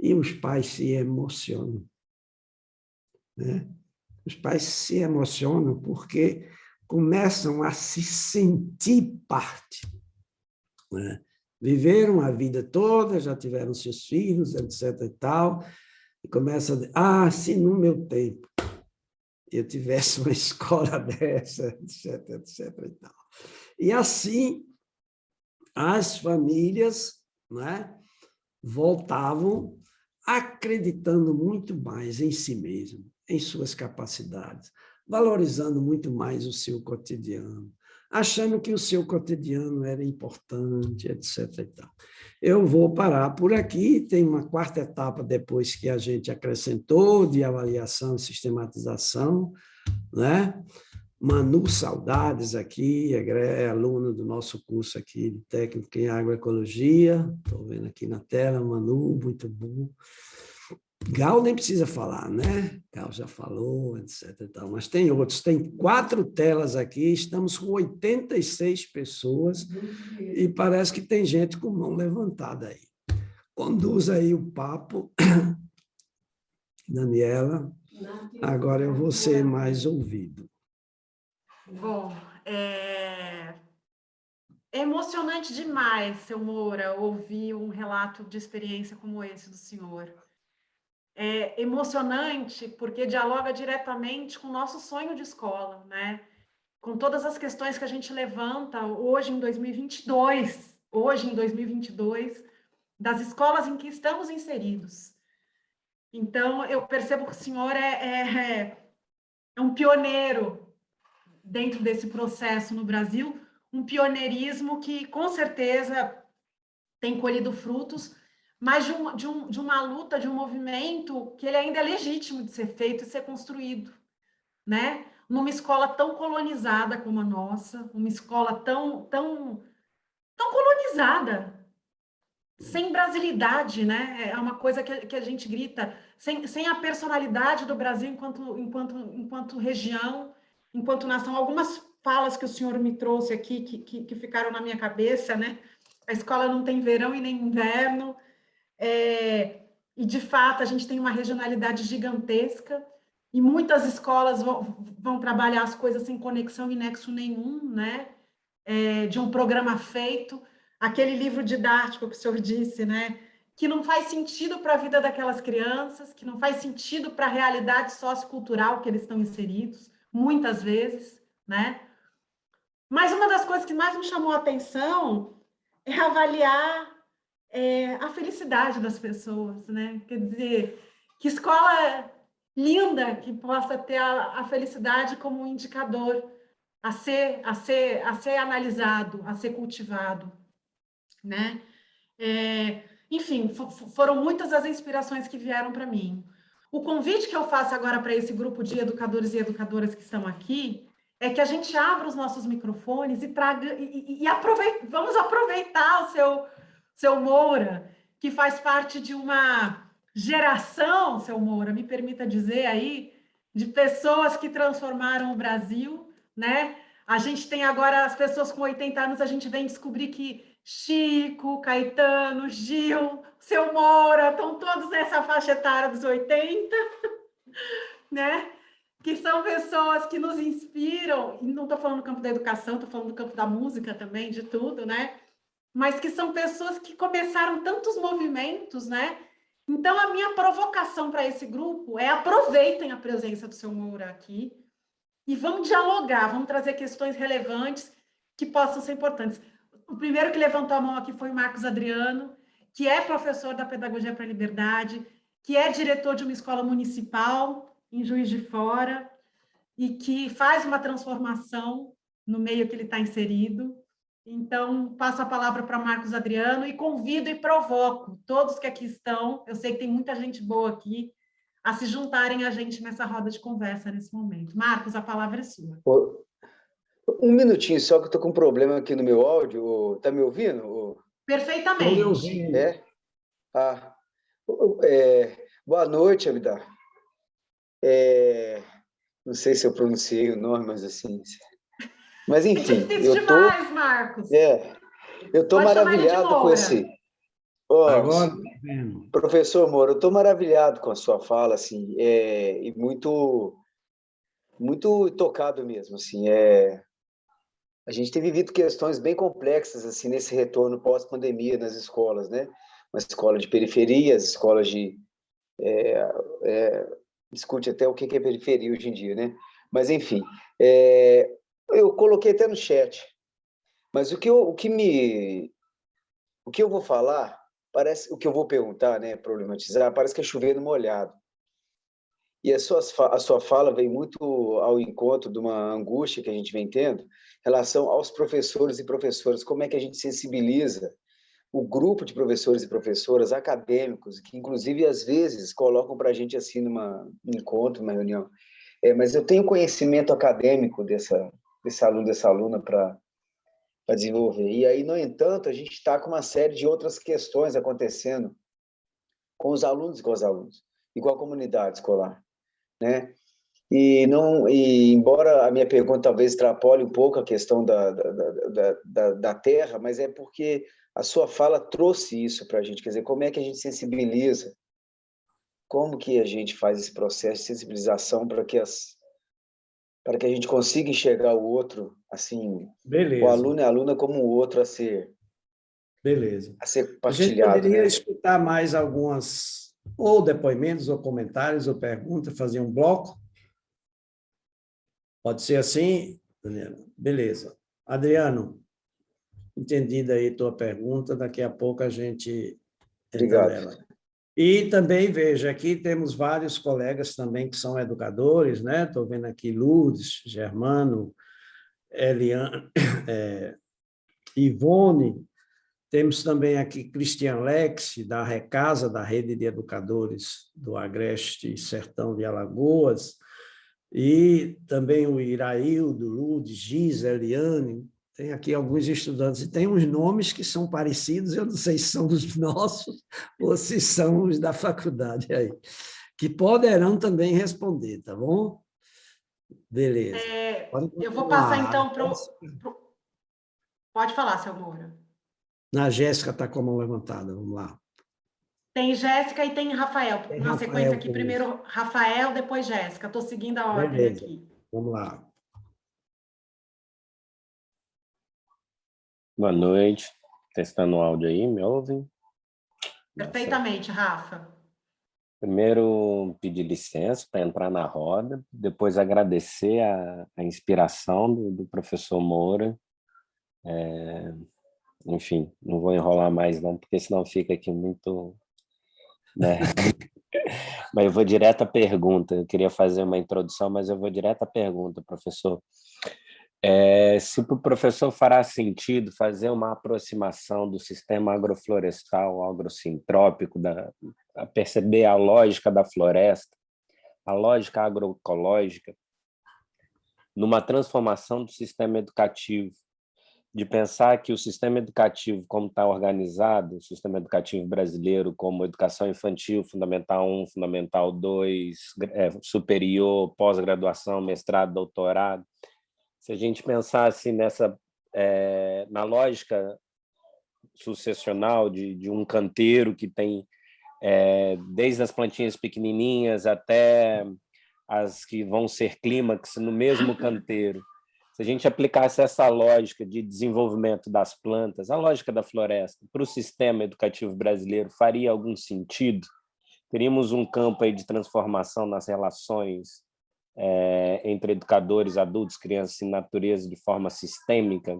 e os pais se emocionam, né? Os pais se emocionam porque começam a se sentir parte, né? Viveram a vida toda, já tiveram seus filhos, etc. e tal, e começa a dizer, se no meu tempo eu tivesse uma escola dessa, etc. e tal. E assim, as famílias, né, voltavam acreditando muito mais em si mesmo, em suas capacidades, valorizando muito mais o seu cotidiano, achando que o seu cotidiano era importante, etc. e tal. Eu vou parar por aqui, tem uma quarta etapa depois que a gente acrescentou de avaliação e sistematização, né? Manu Saudades aqui, é aluno do nosso curso aqui de técnica em agroecologia, estou vendo aqui na tela, Manu, muito bom. Gal nem precisa falar, né? Gal já falou, etc. e tal, mas tem outros, tem 4 telas aqui, estamos com 86 pessoas e parece que tem gente com mão levantada aí. Conduz aí o papo, Daniela, agora eu vou ser mais ouvido. Bom, é emocionante demais, seu Moura, ouvir um relato de experiência como esse do senhor. É emocionante porque dialoga diretamente com o nosso sonho de escola, né? Com todas as questões que a gente levanta hoje em 2022, das escolas em que estamos inseridos. Então, eu percebo que o senhor é um pioneiro dentro desse processo no Brasil, um pioneirismo que, com certeza, tem colhido frutos, mas de uma luta, de um movimento que ele ainda é legítimo de ser feito e ser construído, né? Numa escola tão colonizada como a nossa, uma escola tão colonizada, sem brasilidade, né? É uma coisa que a gente grita, sem a personalidade do Brasil enquanto região, enquanto nação. Algumas falas que o senhor me trouxe aqui, que ficaram na minha cabeça, né? A escola não tem verão e nem inverno, e, de fato, a gente tem uma regionalidade gigantesca, e muitas escolas vão trabalhar as coisas sem conexão e nexo nenhum, né? de um programa feito, aquele livro didático que o senhor disse, né? Que não faz sentido para a vida daquelas crianças, que não faz sentido para a realidade sociocultural que eles estão inseridos, muitas vezes, né? Mas uma das coisas que mais me chamou a atenção é avaliar a felicidade das pessoas, né? Quer dizer, que escola linda que possa ter a felicidade como um indicador a ser analisado, a ser cultivado, né? Enfim, foram muitas as inspirações que vieram para mim. O convite que eu faço agora para esse grupo de educadores e educadoras que estão aqui é que a gente abra os nossos microfones e traga vamos aproveitar o seu Moura, que faz parte de uma geração, seu Moura, me permita dizer aí, de pessoas que transformaram o Brasil, né? A gente tem agora as pessoas com 80 anos, a gente vem descobrir que Chico, Caetano, Gil, seu Moura, estão todos nessa faixa etária dos 80, né? Que são pessoas que nos inspiram, e não estou falando do campo da educação, estou falando do campo da música também, de tudo, né? Mas que são pessoas que começaram tantos movimentos, né? Então, a minha provocação para esse grupo é aproveitem a presença do seu Moura aqui e vão dialogar, vão trazer questões relevantes que possam ser importantes. O primeiro que levantou a mão aqui foi o Marcos Adriano, que é professor da Pedagogia para a Liberdade, que é diretor de uma escola municipal em Juiz de Fora e que faz uma transformação no meio que ele está inserido. Então, passo a palavra para Marcos Adriano e convido e provoco todos que aqui estão, eu sei que tem muita gente boa aqui, a se juntarem a gente nessa roda de conversa nesse momento. Marcos, a palavra é sua. Um minutinho só, que eu estou com um problema aqui no meu áudio. Está me ouvindo? Perfeitamente. Estou me ouvindo. Boa noite, Abdar. Não sei se eu pronunciei o nome, mas assim... Mas, enfim... É difícil demais, Marcos. Eu estou maravilhado com esse... Agora, professor Moura, eu estou maravilhado com a sua fala, assim, e muito, muito tocado mesmo, assim, a gente tem vivido questões bem complexas, assim, nesse retorno pós-pandemia nas escolas, né? Uma escola de periferias, escolas de... discute até o que é periferia hoje em dia, né? Mas, enfim, eu coloquei até no chat, mas o que eu vou falar, o que eu vou perguntar, né, problematizar, parece que é chover no molhado. E a sua fala vem muito ao encontro de uma angústia que a gente vem tendo em relação aos professores e professoras, como é que a gente sensibiliza o grupo de professores e professoras acadêmicos, que inclusive às vezes colocam para a gente assim num encontro, numa reunião. Mas eu tenho conhecimento acadêmico desse aluno, dessa aluna para desenvolver. E aí, no entanto, a gente está com uma série de outras questões acontecendo com os alunos e com as alunas, e com a comunidade escolar, né? E embora a minha pergunta talvez extrapole um pouco a questão da terra, mas é porque a sua fala trouxe isso para a gente, quer dizer, como é que a gente sensibiliza, como que a gente faz esse processo de sensibilização para que a gente consiga enxergar o outro, assim, beleza. O aluno e a aluna como o outro a ser partilhado. A gente poderia, né? escutar mais algumas, ou depoimentos, ou comentários, ou perguntas, fazer um bloco? Pode ser assim, Daniela? Beleza. Adriano, entendida aí tua pergunta, daqui a pouco a gente entra nela. E também, veja, aqui temos vários colegas também que são educadores, né? Estou vendo aqui Lourdes, Germano, Eliane, Ivone, temos também aqui Cristian Lex, da Recasa, da Rede de Educadores do Agreste Sertão de Alagoas, e também o Iraildo, Lourdes, Giz, Eliane, tem aqui alguns estudantes, e tem uns nomes que são parecidos, eu não sei se são os nossos ou se são os da faculdade aí, que poderão também responder, tá bom? Beleza. Eu vou passar, então, para o... Pode falar, seu Moura. A Jéssica está com a mão levantada, vamos lá. Tem Jéssica e tem Rafael. Na sequência aqui, primeiro Rafael, depois Jéssica. Estou seguindo a ordem aqui. Vamos lá. Boa noite. Testando o áudio aí, me ouvem? Perfeitamente, Rafa. Primeiro, pedir licença para entrar na roda, depois agradecer a inspiração do professor Moura. Enfim, não vou enrolar mais não, porque senão fica aqui muito... né? Mas eu vou direto à pergunta. Eu queria fazer uma introdução, mas eu vou direto à pergunta, professor. Se para o professor fará sentido fazer uma aproximação do sistema agroflorestal, agrocintrópico, a perceber a lógica da floresta, a lógica agroecológica, numa transformação do sistema educativo, de pensar que o sistema educativo, como está organizado, o sistema educativo brasileiro, como educação infantil, Fundamental 1, Fundamental 2, superior, pós-graduação, mestrado, doutorado, se a gente pensasse na lógica sucessional de um canteiro que tem desde as plantinhas pequenininhas até as que vão ser clímax no mesmo canteiro, se a gente aplicasse essa lógica de desenvolvimento das plantas, a lógica da floresta, para o sistema educativo brasileiro, faria algum sentido? Teríamos um campo aí de transformação nas relações entre educadores, adultos, crianças e natureza de forma sistêmica.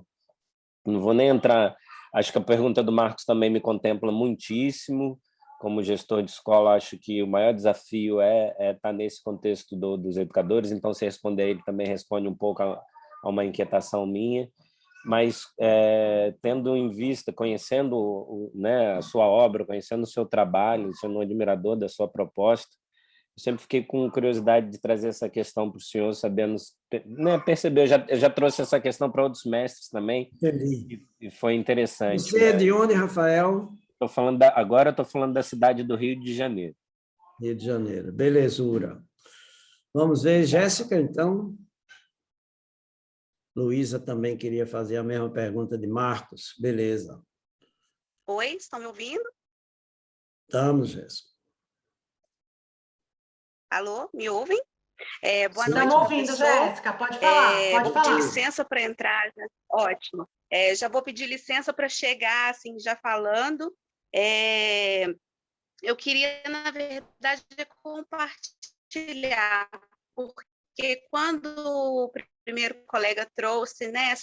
Não vou nem entrar, acho que a pergunta do Marcos também me contempla muitíssimo. Como gestor de escola, acho que o maior desafio é estar nesse contexto dos educadores, então se responder a ele também responde um pouco a uma inquietação minha, mas tendo em vista, conhecendo a sua obra, conhecendo o seu trabalho, sendo um admirador da sua proposta, eu sempre fiquei com curiosidade de trazer essa questão para o senhor, sabendo, perceber, eu já trouxe essa questão para outros mestres também, e foi interessante. Você é de onde, Rafael? Agora eu estou falando da cidade do Rio de Janeiro. Rio de Janeiro, belezura. Vamos ver, Jéssica, então. Luísa também queria fazer a mesma pergunta de Marcos, beleza. Oi, estão me ouvindo? Estamos, Jéssica. Alô, me ouvem? Boa Sim. noite, Estamos ouvindo, professor. Jéssica, pode falar, pode vou falar. pedir licença para entrar, né? Ótimo. Já vou pedir licença para chegar, assim, já falando. Eu queria, na verdade, compartilhar, porque quando o primeiro colega trouxe, né,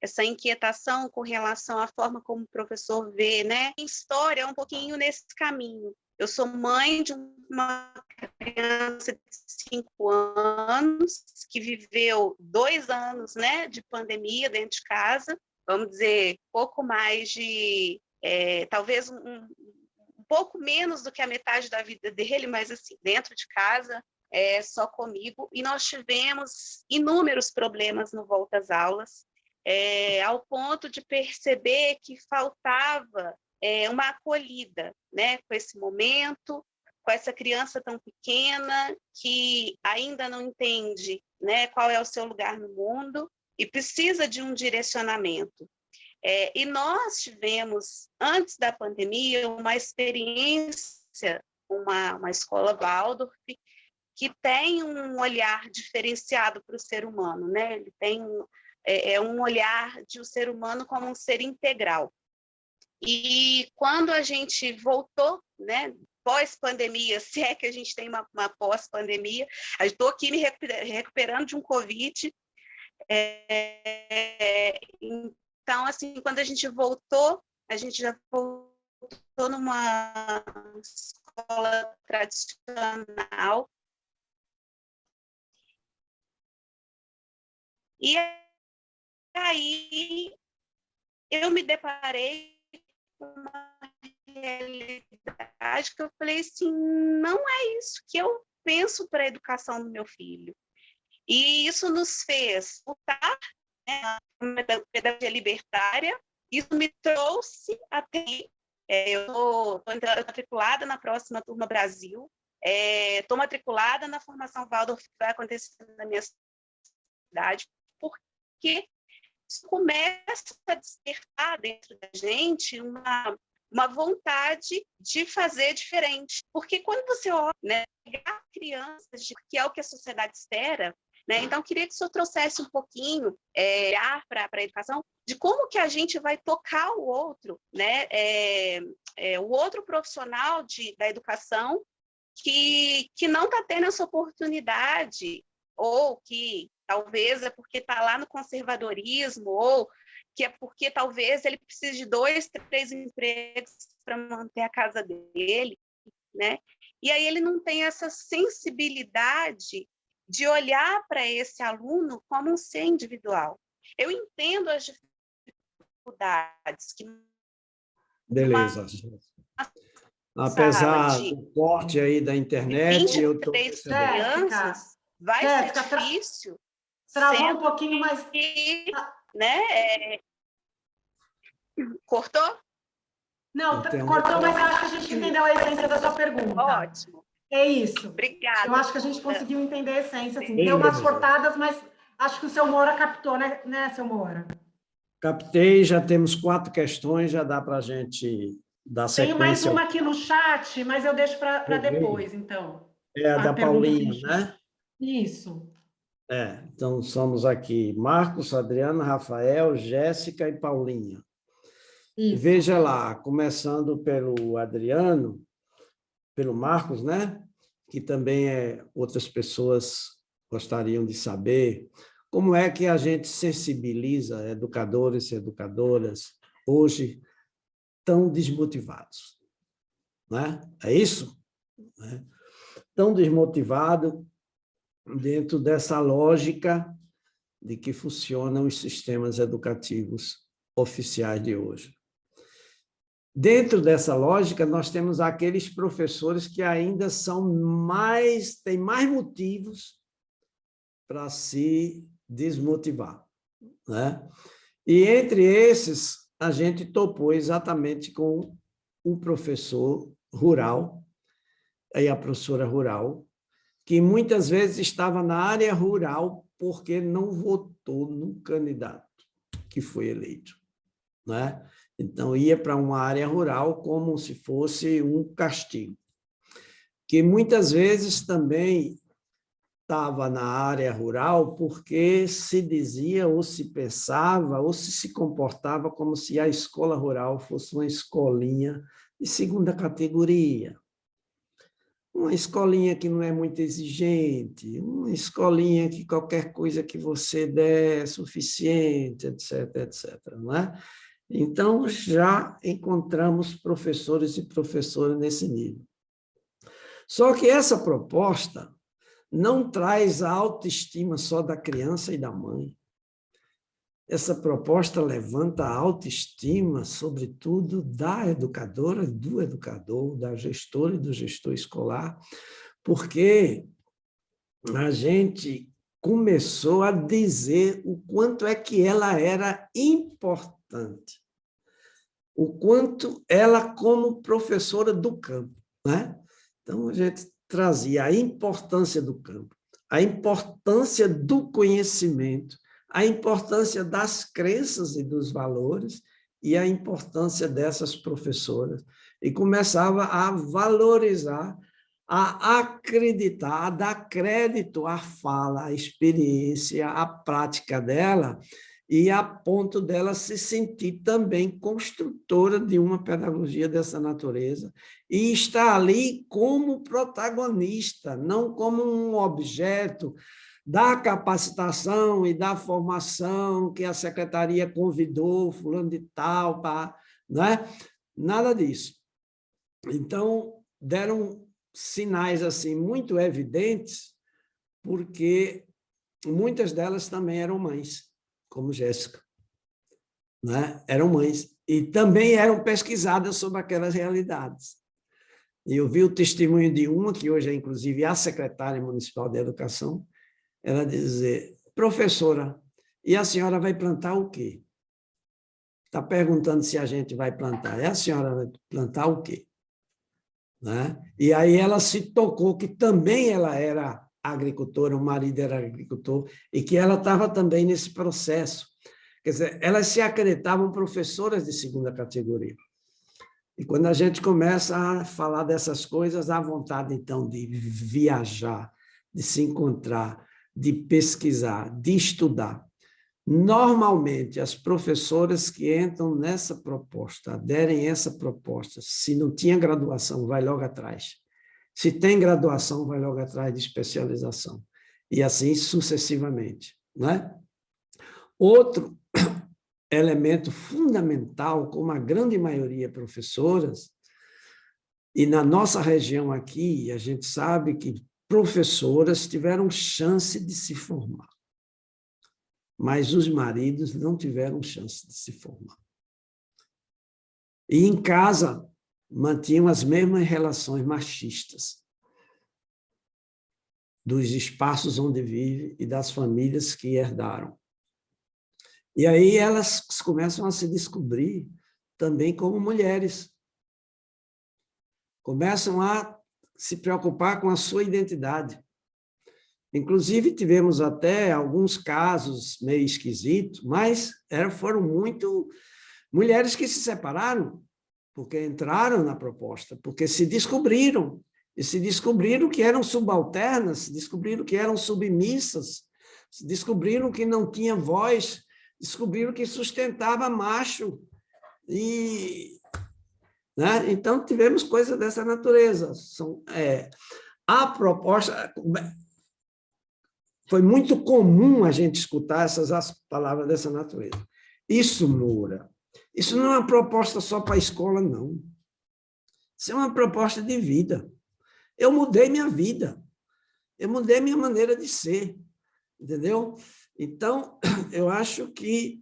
essa inquietação com relação à forma como o professor vê, né, a história é um pouquinho nesse caminho. Eu sou mãe de uma criança de 5 anos que viveu 2 anos, né, de pandemia dentro de casa, vamos dizer, pouco mais de, talvez um pouco menos do que a metade da vida dele, mas assim, dentro de casa, só comigo, e nós tivemos inúmeros problemas no volta às aulas, ao ponto de perceber que faltava uma acolhida, né, com esse momento, com essa criança tão pequena, que ainda não entende, né, qual é o seu lugar no mundo, e precisa de um direcionamento. E nós tivemos, antes da pandemia, uma experiência, uma escola Waldorf, que tem um olhar diferenciado para o ser humano, né? Ele tem um olhar de o ser humano como um ser integral. E quando a gente voltou, né, pós-pandemia, se é que a gente tem uma pós-pandemia, eu estou aqui me recuperando de um Covid. Então, assim, quando a gente voltou, a gente já voltou numa escola tradicional. E aí eu me deparei com uma realidade que eu falei assim, não é isso que eu penso para a educação do meu filho. E isso nos fez lutar, né, na pedagogia libertária. Isso me trouxe até... eu estou matriculada na próxima Turma Brasil, estou matriculada na formação Waldorf, que vai acontecer na minha cidade, porque isso começa a despertar dentro da gente uma vontade de fazer diferente. Porque quando você olha, né, pegar crianças, que é o que a sociedade espera, né? Então, queria que o senhor trouxesse um pouquinho para a educação, de como que a gente vai tocar o outro, né? O outro profissional da educação que não está tendo essa oportunidade, ou que talvez é porque está lá no conservadorismo, ou que é porque talvez ele precise de 2, 3 empregos para manter a casa dele, né? E aí ele não tem essa sensibilidade de olhar para esse aluno como um ser individual. Eu entendo as dificuldades que... Beleza. Apesar do corte aí da internet, eu estou percebendo. Crianças, vai ser difícil. Travou um pouquinho mais. Né? Cortou? Não, cortou, mas eu acho que a gente entendeu a essência da sua pergunta. Ótimo. É isso. Obrigada. Eu acho que a gente conseguiu entender a essência. Assim. Deu umas cortadas, mas acho que o seu Moura captou, né, seu Moura? Captei, já temos 4 questões, já dá para a gente dar sequência. Tem mais uma aqui no chat, mas eu deixo para depois, então. É a da Paulinha, né? Isso. Então, somos aqui Marcos, Adriana, Rafael, Jéssica e Paulinha. Isso. Veja lá, começando pelo Adriano, pelo Marcos, né? Que também outras pessoas gostariam de saber como é que a gente sensibiliza educadores e educadoras hoje tão desmotivados, né? É isso? Tão desmotivado dentro dessa lógica de que funcionam os sistemas educativos oficiais de hoje. Dentro dessa lógica, nós temos aqueles professores que ainda têm mais motivos para se desmotivar, né? E entre esses, a gente topou exatamente com um professor rural, aí a professora rural, que muitas vezes estava na área rural porque não votou no candidato que foi eleito, né? Então, ia para uma área rural como se fosse um castigo, que muitas vezes também estava na área rural porque se dizia ou se pensava ou se comportava como se a escola rural fosse uma escolinha de segunda categoria, uma escolinha que não é muito exigente, uma escolinha que qualquer coisa que você der é suficiente, etc., etc., não é? Então, já encontramos professores e professoras nesse nível. Só que essa proposta não traz a autoestima só da criança e da mãe. Essa proposta levanta a autoestima, sobretudo, da educadora, do educador, da gestora e do gestor escolar, porque a gente começou a dizer o quanto é que ela era importante, o quanto ela como professora do campo, né? Então, a gente trazia a importância do campo, a importância do conhecimento, a importância das crenças e dos valores e a importância dessas professoras. E começava a valorizar, a acreditar, a dar crédito à fala, à experiência, à prática dela, e a ponto dela se sentir também construtora de uma pedagogia dessa natureza e estar ali como protagonista, não como um objeto da capacitação e da formação que a secretaria convidou fulano de tal, né? Nada disso. Então, deram sinais assim muito evidentes, porque muitas delas também eram mães, como Jéssica, né? Eram mães e também eram pesquisadas sobre aquelas realidades. E eu vi o testemunho de uma, que hoje é inclusive a secretária municipal de educação, ela dizer: professora, e a senhora vai plantar o quê? Está perguntando se a gente vai plantar. E a senhora vai plantar o quê? Né? E aí ela se tocou que também ela era agricultora, o marido era agricultor, e que ela estava também nesse processo. Quer dizer, elas se acreditavam professoras de segunda categoria. E quando a gente começa a falar dessas coisas, há vontade, então, de viajar, de se encontrar, de pesquisar, de estudar. Normalmente, as professoras que entram nessa proposta, aderem a essa proposta, se não tinha graduação, vai logo atrás. Se tem graduação, vai logo atrás de especialização. E assim sucessivamente, né? Outro elemento fundamental, como a grande maioria professoras, e na nossa região aqui, a gente sabe que professoras tiveram chance de se formar, mas os maridos não tiveram chance de se formar. E em casa, mantinham as mesmas relações machistas dos espaços onde vivem e das famílias que herdaram. E aí elas começam a se descobrir também como mulheres. Começam a se preocupar com a sua identidade. Inclusive, tivemos até alguns casos meio esquisitos, mas foram muito mulheres que se separaram, porque entraram na proposta, porque se descobriram, e se descobriram que eram subalternas, se descobriram que eram submissas, se descobriram que não tinha voz, descobriram que sustentava macho. Né? Então, tivemos coisas dessa natureza. A proposta... Foi muito comum a gente escutar essas palavras dessa natureza. Isso, Moura, isso não é uma proposta só para a escola, não. Isso é uma proposta de vida. Eu mudei minha vida. Eu mudei minha maneira de ser. Entendeu? Então, eu acho que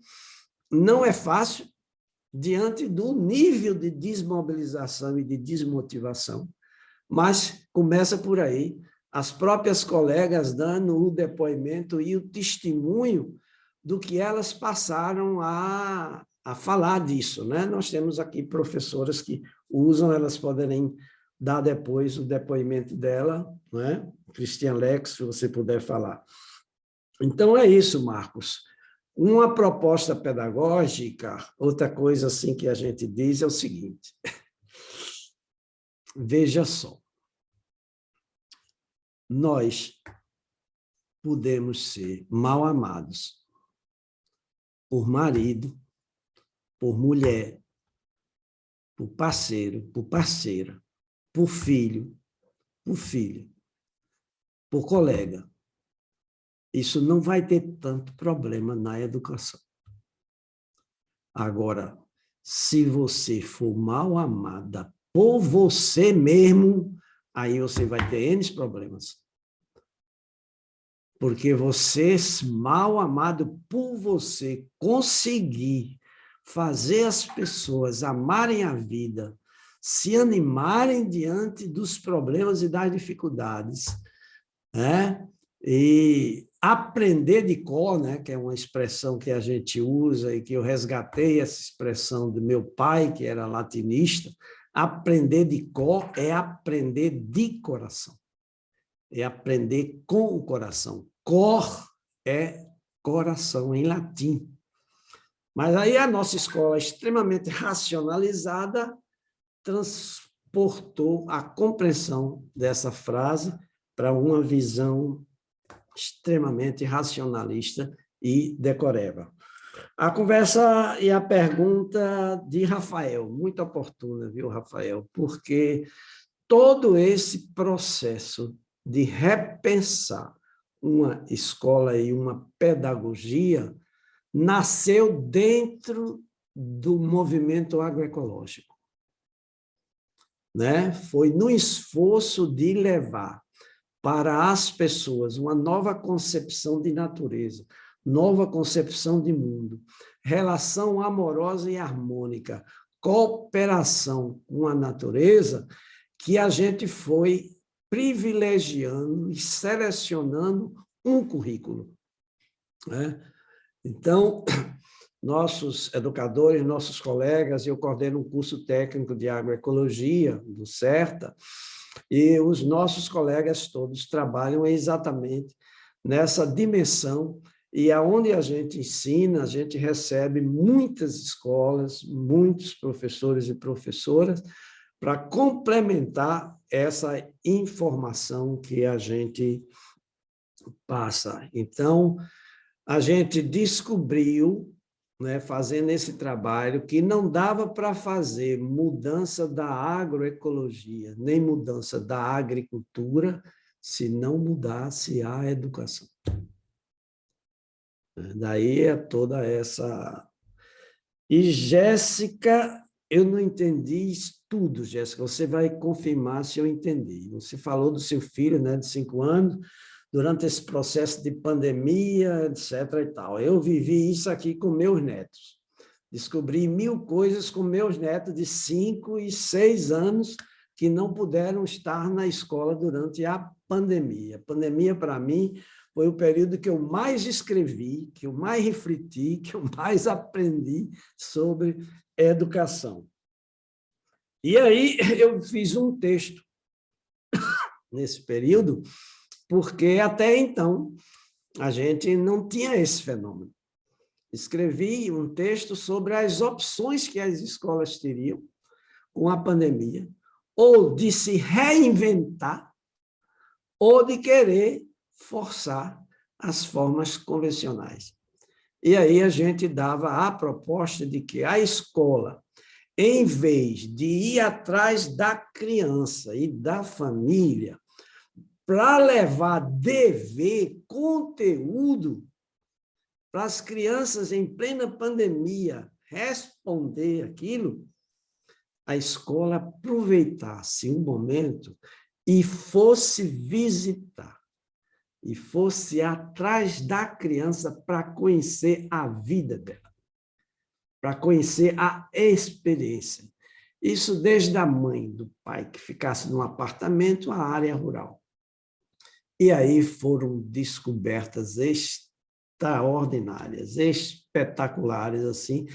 não é fácil, diante do nível de desmobilização e de desmotivação, mas começa por aí. As próprias colegas dando o depoimento e o testemunho do que elas passaram a falar disso, né? Nós temos aqui professoras que usam, elas poderem dar depois o depoimento dela, né? Cristian Lex, se você puder falar. Então, é isso, Marcos. Uma proposta pedagógica, outra coisa assim que a gente diz é o seguinte, veja só, nós podemos ser mal amados por marido, por mulher, por parceiro, por parceira, por filho, por colega. Isso não vai ter tanto problema na educação. Agora, se você for mal amada por você mesmo, aí você vai ter N problemas. Porque você, mal amado por você, conseguir fazer as pessoas amarem a vida, se animarem diante dos problemas e das dificuldades, né? E aprender de cor, né? Que é uma expressão que a gente usa e que eu resgatei essa expressão do meu pai, que era latinista. Aprender de cor é aprender de coração. É aprender com o coração. Cor é coração em latim. Mas aí a nossa escola, extremamente racionalizada, transportou a compreensão dessa frase para uma visão extremamente racionalista e decoreba. A conversa e a pergunta de Rafael, muito oportuna, viu, Rafael? Porque todo esse processo de repensar uma escola e uma pedagogia nasceu dentro do movimento agroecológico, né? Foi no esforço de levar para as pessoas uma nova concepção de natureza, nova concepção de mundo, relação amorosa e harmônica, cooperação com a natureza, que a gente foi privilegiando e selecionando um currículo, né? Então, nossos educadores, nossos colegas, eu coordeno um curso técnico de agroecologia do CERTA, e os nossos colegas todos trabalham exatamente nessa dimensão, e aonde a gente ensina, a gente recebe muitas escolas, muitos professores e professoras, para complementar essa informação que a gente passa. Então, a gente descobriu, né, fazendo esse trabalho, que não dava para fazer mudança da agroecologia, nem mudança da agricultura, se não mudasse a educação. Daí é toda essa... E, Jéssica, eu não entendi tudo, Jéssica, você vai confirmar se eu entendi. Você falou do seu filho, né, de 5 anos, durante esse processo de pandemia, etc. e tal. Eu vivi isso aqui com meus netos. Descobri 1000 coisas com meus netos de 5 e 6 anos que não puderam estar na escola durante a pandemia. A pandemia, para mim, foi o período que eu mais escrevi, que eu mais refleti, que eu mais aprendi sobre educação. E aí eu fiz um texto nesse período, porque até então a gente não tinha esse fenômeno. Escrevi um texto sobre as opções que as escolas teriam com a pandemia, ou de se reinventar, ou de querer forçar as formas convencionais. E aí a gente dava a proposta de que a escola, em vez de ir atrás da criança e da família, para levar dever, conteúdo, para as crianças em plena pandemia responder aquilo, a escola aproveitasse um momento e fosse visitar, e fosse atrás da criança para conhecer a vida dela, para conhecer a experiência. Isso desde a mãe, do pai, que ficasse num apartamento, a área rural. E aí foram descobertas extraordinárias, espetaculares, assim,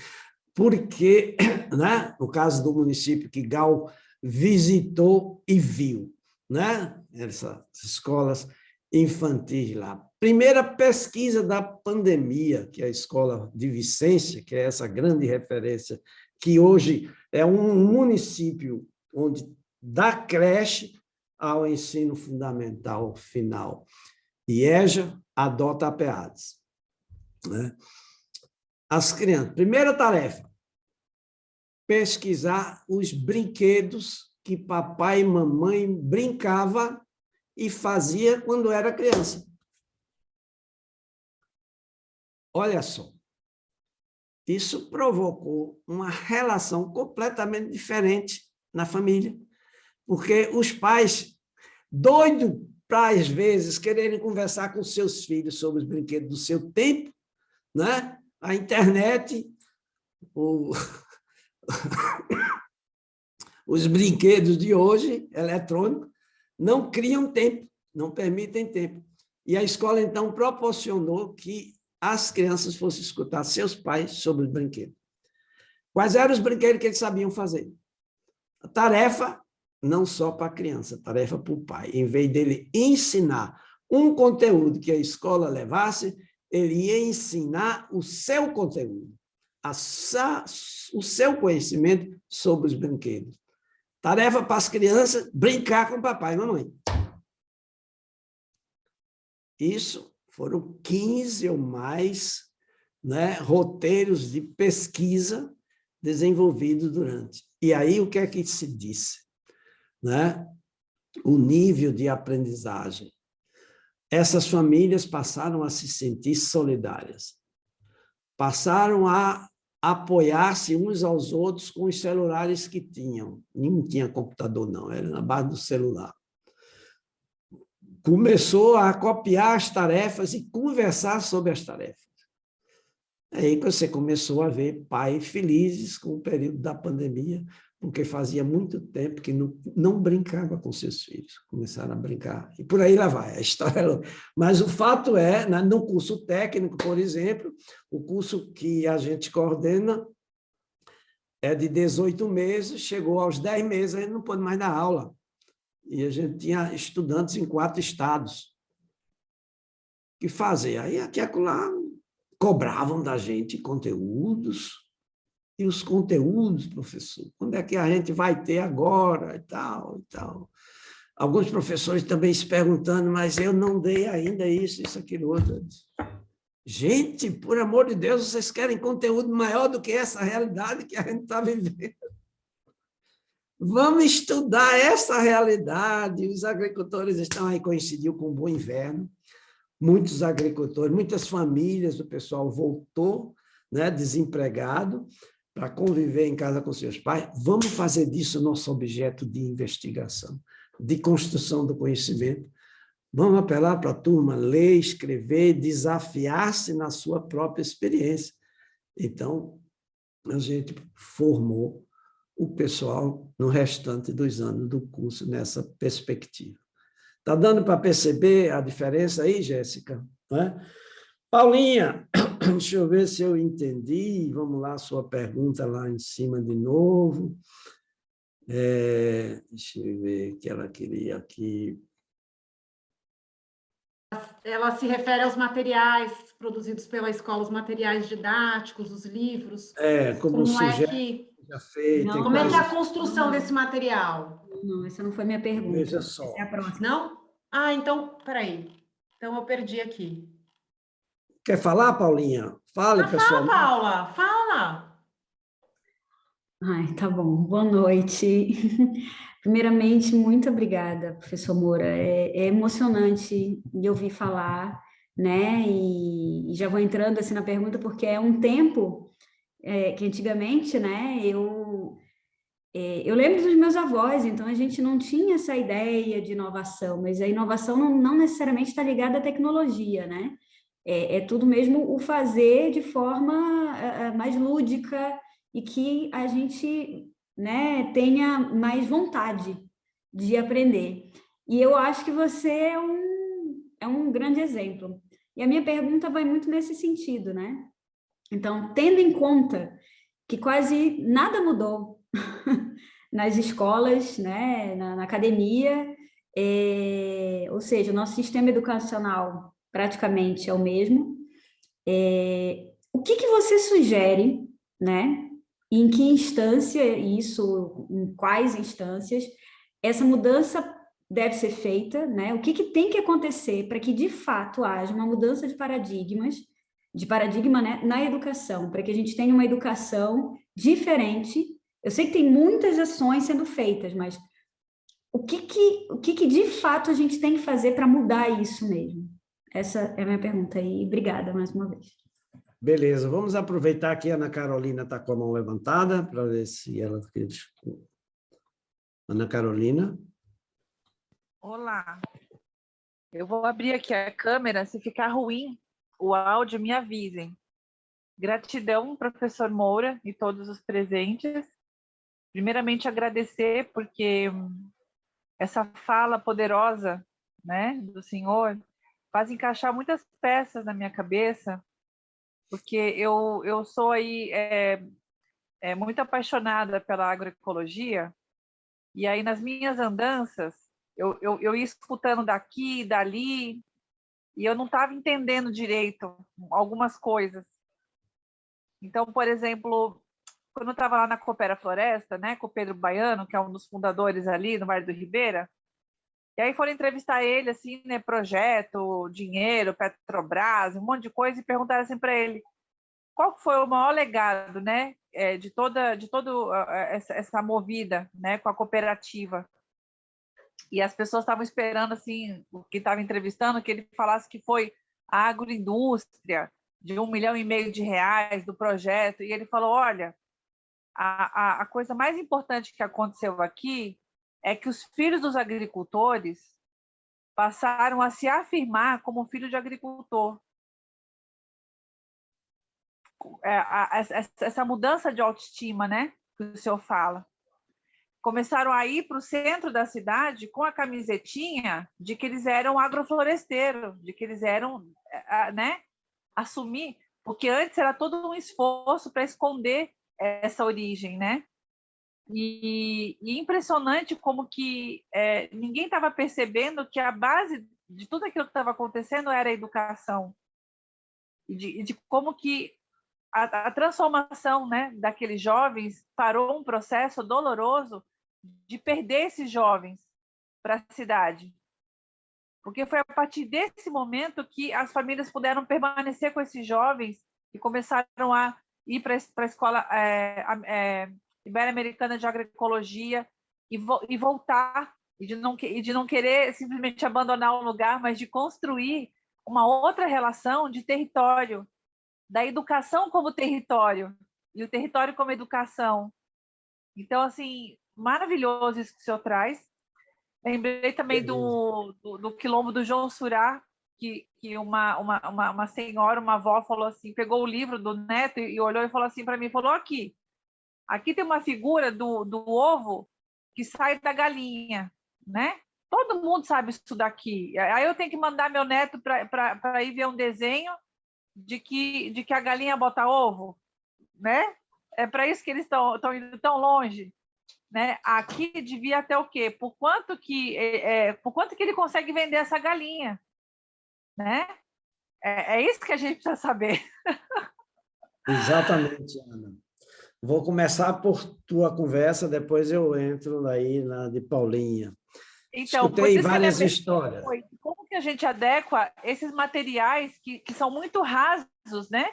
porque, né, no caso do município que Gal visitou e viu, né, essas escolas infantis lá. Primeira pesquisa da pandemia, que é a escola de Vicência, que é essa grande referência, que hoje é um município onde dá creche ao ensino fundamental final. IEJA adota a PEADS, né? As crianças, primeira tarefa, pesquisar os brinquedos que papai e mamãe brincava e fazia quando era criança. Olha só, isso provocou uma relação completamente diferente na família, porque os pais, doidos para, às vezes, quererem conversar com seus filhos sobre os brinquedos do seu tempo, né? A internet, os brinquedos de hoje, eletrônicos, não criam tempo, não permitem tempo. E a escola, então, proporcionou que as crianças fossem escutar seus pais sobre os brinquedos. Quais eram os brinquedos que eles sabiam fazer? A tarefa, não só para a criança, tarefa para o pai. Em vez dele ensinar um conteúdo que a escola levasse, ele ia ensinar o seu conteúdo, o seu conhecimento sobre os brinquedos. Tarefa para as crianças, brincar com papai e mamãe. Isso foram 15 ou mais, né, roteiros de pesquisa desenvolvidos durante. E aí, o que é que se disse? Né? O nível de aprendizagem. Essas famílias passaram a se sentir solidárias, passaram a apoiar-se uns aos outros com os celulares que tinham. Não tinha computador, não, era na base do celular. Começou a copiar as tarefas e conversar sobre as tarefas. Aí você começou a ver pais felizes com o período da pandemia, porque fazia muito tempo que não brincava com seus filhos. Começaram a brincar. E por aí lá vai, a história. Mas o fato é, no curso técnico, por exemplo, o curso que a gente coordena é de 18 meses, chegou aos 10 meses, a gente não pôde mais dar aula. E a gente tinha estudantes em 4 estados. O que fazer? Aí aqui e acolá cobravam da gente conteúdos. E os conteúdos, professor, quando é que a gente vai ter agora e tal, e tal. Alguns professores também se perguntando, mas eu não dei ainda isso, aquilo, outro. Gente, por amor de Deus, vocês querem conteúdo maior do que essa realidade que a gente está vivendo. Vamos estudar essa realidade. Os agricultores estão aí, coincidiu com o bom inverno. Muitos agricultores, muitas famílias, o pessoal voltou, né, desempregado, para conviver em casa com seus pais. Vamos fazer disso nosso objeto de investigação, de construção do conhecimento. Vamos apelar para a turma ler, escrever, desafiar-se na sua própria experiência. Então, a gente formou o pessoal no restante dos anos do curso nessa perspectiva. Está dando para perceber a diferença aí, Jéssica? Não é? Paulinha, deixa eu ver se eu entendi. Vamos lá, sua pergunta lá em cima de novo. Deixa eu ver o que ela queria aqui. Ela se refere aos materiais produzidos pela escola, os materiais didáticos, os livros. Como sugere, já feito. Não, como é que é a construção desse material? Não, essa não foi minha pergunta. Veja só. Essa é a próxima. Não? Ah, então, peraí. Então, eu perdi aqui. Quer falar, Paulinha? Fale, pessoal. Fala, Paula, fala. Ai, tá bom. Boa noite. Primeiramente, muito obrigada, professor Moura. É emocionante de ouvir falar, né? E já vou entrando assim na pergunta, porque é um tempo que antigamente, né? Eu lembro dos meus avós, então a gente não tinha essa ideia de inovação, mas a inovação não necessariamente está ligada à tecnologia, né? É tudo mesmo o fazer de forma mais lúdica e que a gente, né, tenha mais vontade de aprender. E eu acho que você é um grande exemplo. E a minha pergunta vai muito nesse sentido, né? Então, tendo em conta que quase nada mudou nas escolas, né, na academia, ou seja, o nosso sistema educacional praticamente é o mesmo. O que você sugere, né? Em que instância isso, em quais instâncias, essa mudança deve ser feita, né? O que tem que acontecer para que, de fato, haja uma mudança de paradigma, né, na educação, para que a gente tenha uma educação diferente. Eu sei que tem muitas ações sendo feitas, mas o que de fato a gente tem que fazer para mudar isso mesmo? Essa é a minha pergunta e obrigada mais uma vez. Beleza, vamos aproveitar que a Ana Carolina está com a mão levantada para ver se ela... Ana Carolina. Olá. Eu vou abrir aqui a câmera, se ficar ruim o áudio, me avisem. Gratidão, professor Moura e todos os presentes. Primeiramente, agradecer porque essa fala poderosa, né, do senhor faz encaixar muitas peças na minha cabeça, porque eu sou aí muito apaixonada pela agroecologia, e aí nas minhas andanças eu ia escutando daqui e dali, e eu não estava entendendo direito algumas coisas. Então, por exemplo, quando eu estava lá na Coopera Floresta, né, com o Pedro Baiano, que é um dos fundadores ali no Vale do Ribeira, e aí foram entrevistar ele, assim, né, projeto, dinheiro, Petrobras, um monte de coisa, e perguntaram assim para ele, qual foi o maior legado, né, de toda essa movida, né, com a cooperativa. E as pessoas estavam esperando, assim, o que estava entrevistando, que ele falasse que foi a agroindústria, de R$1,5 milhão do projeto, e ele falou, olha, a coisa mais importante que aconteceu aqui é que os filhos dos agricultores passaram a se afirmar como filho de agricultor. Essa mudança de autoestima, né, que o senhor fala. Começaram a ir para o centro da cidade com a camisetinha de que eles eram agrofloresteiros, de que eles eram, né, assumir, porque antes era todo um esforço para esconder essa origem, né? E impressionante como que ninguém estava percebendo que a base de tudo aquilo que estava acontecendo era a educação. E de como que a transformação, né, daqueles jovens parou um processo doloroso de perder esses jovens, para a cidade. Porque foi a partir desse momento que as famílias puderam permanecer com esses jovens e começaram a ir para a escola Ibero-Americana de Agroecologia e voltar, e de não querer simplesmente abandonar o lugar, mas de construir uma outra relação de território, da educação como território, e o território como educação. Então, assim, maravilhoso isso que o senhor traz. Lembrei também do quilombo do João Surá, que uma senhora, uma avó, falou assim, pegou o livro do neto e olhou e falou assim para mim, falou, aqui tem uma figura do ovo que sai da galinha, né? Todo mundo sabe isso daqui. Aí eu tenho que mandar meu neto para ir ver um desenho de que a galinha bota ovo, né? É para isso que eles estão indo tão longe. Né? Aqui devia ter o quê? Por quanto que ele consegue vender essa galinha, né? É isso que a gente precisa saber. Exatamente, Ana. Vou começar por tua conversa, depois eu entro aí na de Paulinha. Então, escutei várias histórias. Como que a gente adequa esses materiais que são muito rasos, né?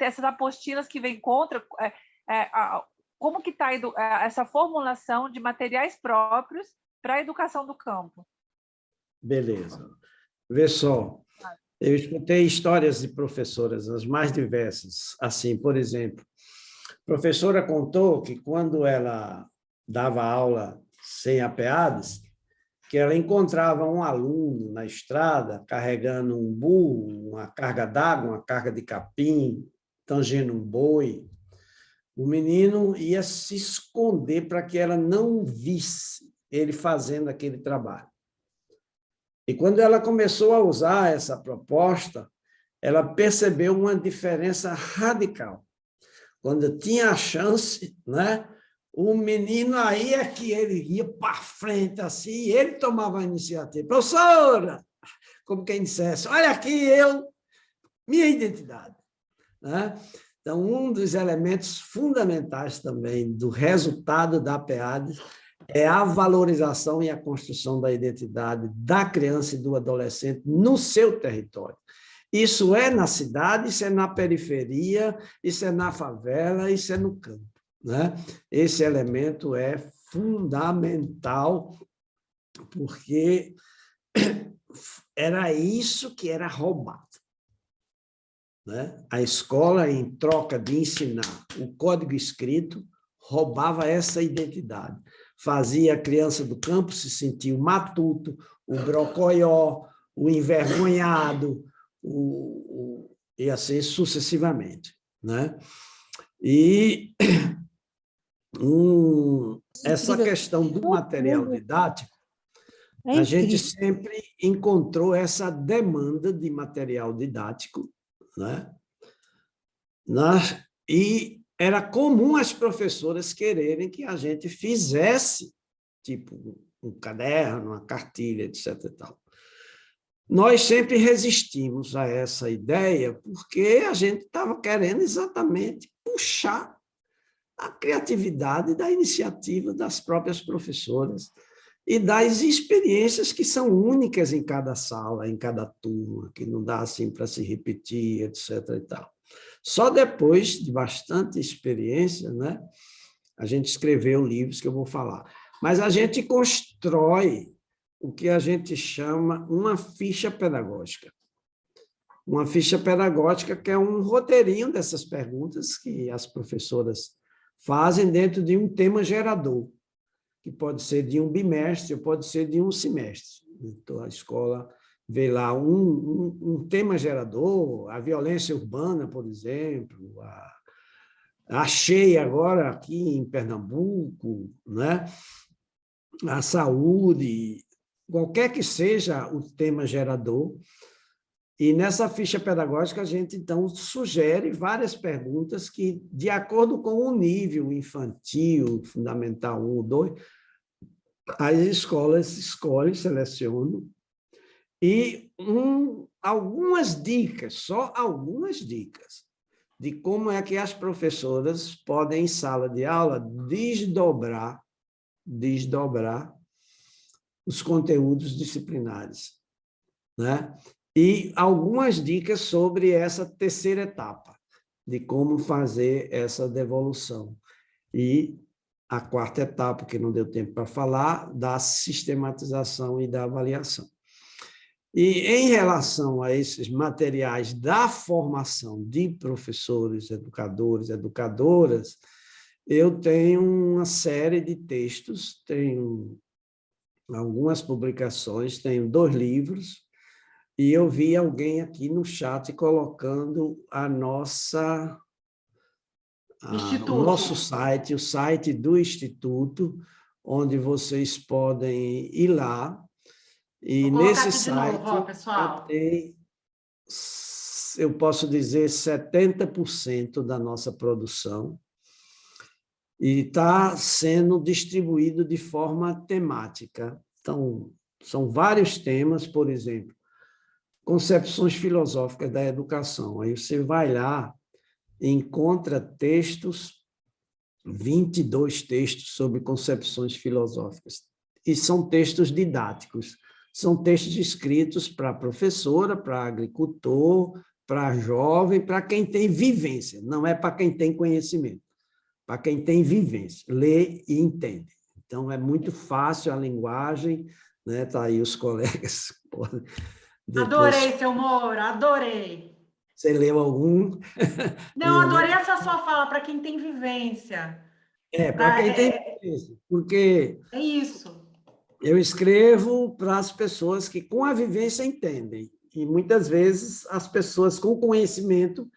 Essas apostilas que vêm contra... como que está essa formulação de materiais próprios para a educação do campo? Beleza. Vê só, eu escutei histórias de professoras, as mais diversas. Assim, por exemplo, a professora contou que quando ela dava aula sem apeados, que ela encontrava um aluno na estrada carregando um burro, uma carga d'água, uma carga de capim, tangendo um boi. O menino ia se esconder para que ela não visse ele fazendo aquele trabalho. E quando ela começou a usar essa proposta, ela percebeu uma diferença radical. Quando tinha a chance, né, o menino aí é que ele ia para frente assim, e ele tomava a iniciativa. Professora, como quem dissesse, olha aqui minha identidade. Né? Então, um dos elementos fundamentais também do resultado da PEAD é a valorização e a construção da identidade da criança e do adolescente no seu território. Isso é na cidade, isso é na periferia, isso é na favela, isso é no campo. Né? Esse elemento é fundamental, porque era isso que era roubado. Né? A escola, em troca de ensinar o código escrito, roubava essa identidade. Fazia a criança do campo se sentir o matuto, o brocoió, o envergonhado, e assim sucessivamente. Né? E essa questão do material didático, a gente sempre encontrou essa demanda de material didático, né? E era comum as professoras quererem que a gente fizesse, tipo, um caderno, uma cartilha, etc. E tal. Nós sempre resistimos a essa ideia porque a gente estava querendo exatamente puxar a criatividade da iniciativa das próprias professoras e das experiências que são únicas em cada sala, em cada turma, que não dá assim para se repetir, etc. E tal. Só depois de bastante experiência, né, a gente escreveu livros que eu vou falar. Mas a gente constrói o que a gente chama uma ficha pedagógica. Uma ficha pedagógica que é um roteirinho dessas perguntas que as professoras fazem dentro de um tema gerador, que pode ser de um bimestre, ou pode ser de um semestre. Então, a escola vê lá um tema gerador, a violência urbana, por exemplo, a cheia agora aqui em Pernambuco, né? A saúde, qualquer que seja o tema gerador. E nessa ficha pedagógica, a gente, então, sugere várias perguntas que, de acordo com o nível infantil, fundamental 1 ou 2, as escolas escolhem, selecionam, e algumas dicas, só algumas dicas, de como é que as professoras podem, em sala de aula, desdobrar os conteúdos disciplinares, né? E algumas dicas sobre essa terceira etapa, de como fazer essa devolução. E a quarta etapa, que não deu tempo para falar, da sistematização e da avaliação. E em relação a esses materiais da formação de professores, educadores, educadoras, eu tenho uma série de textos, tenho algumas publicações, tenho 2 livros, e eu vi alguém aqui no chat colocando o nosso site, o site do Instituto, onde vocês podem ir lá. E Vou colocar nesse aqui de site, novo, ó, pessoal. tem, eu posso dizer, 70% da nossa produção, e está sendo distribuído de forma temática. Então, são vários temas, por exemplo, concepções filosóficas da educação. Aí você vai lá e encontra textos, 22 textos sobre concepções filosóficas. E são textos didáticos. São textos escritos para professora, para agricultor, para jovem, para quem tem vivência. Não é para quem tem conhecimento. Para quem tem vivência. Lê e entende. Então, é muito fácil a linguagem, né? Tá aí os colegas. Depois, adorei, seu Moura, adorei. você leu algum? Não, adorei essa sua fala, para quem tem vivência. Para quem tem vivência, porque é isso. eu escrevo para as pessoas que com a vivência entendem, e muitas vezes as pessoas com conhecimento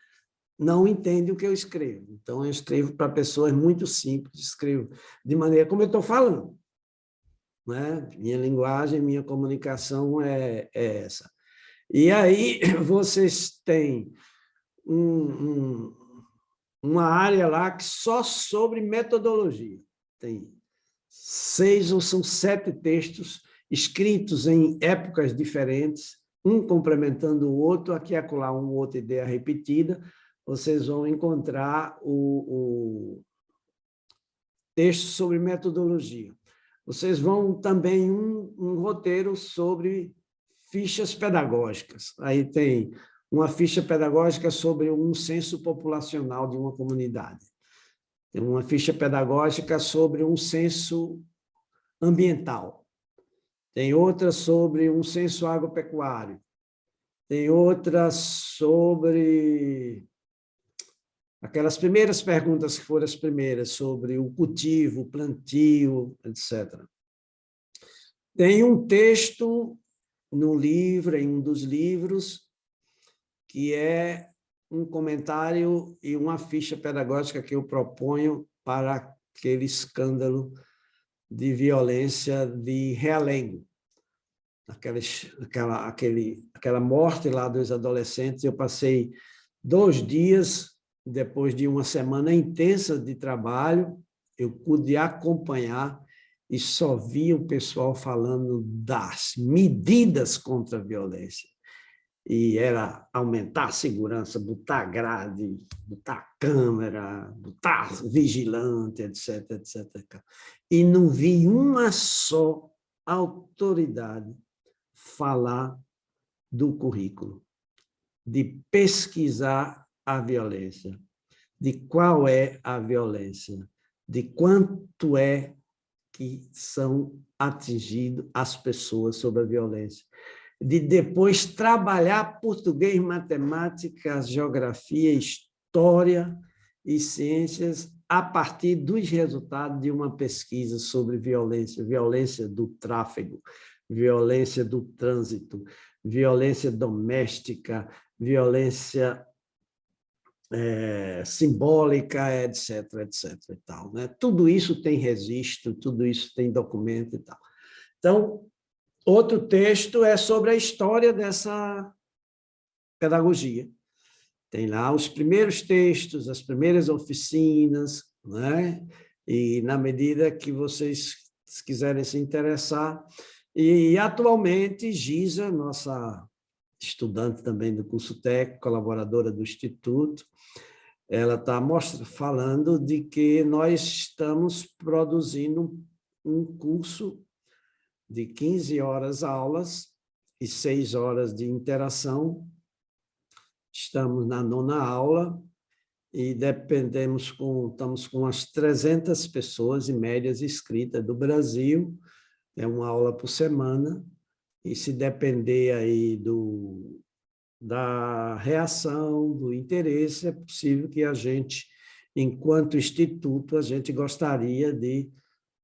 não entendem o que eu escrevo. Então, eu escrevo para pessoas muito simples, escrevo de maneira como eu estou falando, né? Minha linguagem, minha comunicação é essa. E aí vocês têm uma área lá que só sobre metodologia. Tem 6 ou são 7 textos escritos em épocas diferentes, um complementando o outro, aqui e acolá uma outra ideia repetida. Vocês vão encontrar o texto sobre metodologia. Vocês vão também um roteiro sobre fichas pedagógicas. Aí tem uma ficha pedagógica sobre um censo populacional de uma comunidade. Tem uma ficha pedagógica sobre um censo ambiental. Tem outra sobre um censo agropecuário. Tem outra sobre aquelas primeiras perguntas que foram as primeiras, sobre o cultivo, o plantio, etc. Tem um texto no livro, em um dos livros, que é um comentário e uma ficha pedagógica que eu proponho para aquele escândalo de violência de Realengo. Aquela morte lá dos adolescentes, eu passei 2 dias, depois de uma semana intensa de trabalho, eu pude acompanhar e só vi o pessoal falando das medidas contra a violência. E era aumentar a segurança, botar grade, botar câmera, botar vigilante, etc, etc. E não vi uma só autoridade falar do currículo, de pesquisar a violência, de qual é a violência, de quanto é que são atingidas as pessoas sob a violência, de depois trabalhar português, matemática, geografia, história e ciências a partir dos resultados de uma pesquisa sobre violência, violência do tráfego, violência do trânsito, violência doméstica, violência simbólica, etc, etc. E tal, né? Tudo isso tem registro, tudo isso tem documento e tal. Então, outro texto é sobre a história dessa pedagogia. Tem lá os primeiros textos, as primeiras oficinas, né? E na medida que vocês quiserem se interessar. E atualmente, Giza, nossa estudante também do curso técnico, colaboradora do Instituto, ela está falando de que nós estamos produzindo um curso de 15 horas aulas e 6 horas de interação. Estamos na 9ª aula e estamos com umas 300 pessoas, em médias, inscritas do Brasil. É uma aula por semana. E se depender aí da reação, do interesse, é possível que a gente, enquanto instituto, a gente gostaria de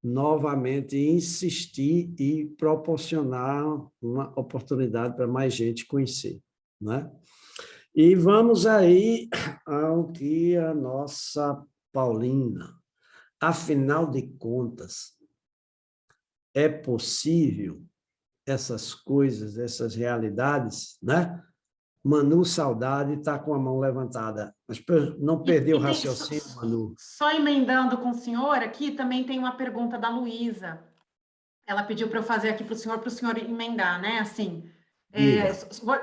novamente insistir e proporcionar uma oportunidade para mais gente conhecer, né? E vamos aí ao que a nossa Paulina, afinal de contas, é possível essas coisas, essas realidades, né? Manu Saudade está com a mão levantada, mas não perdeu o raciocínio, Manu. Só emendando com o senhor aqui, também tem uma pergunta da Luísa. Ela pediu para eu fazer aqui para o senhor emendar, né? Assim,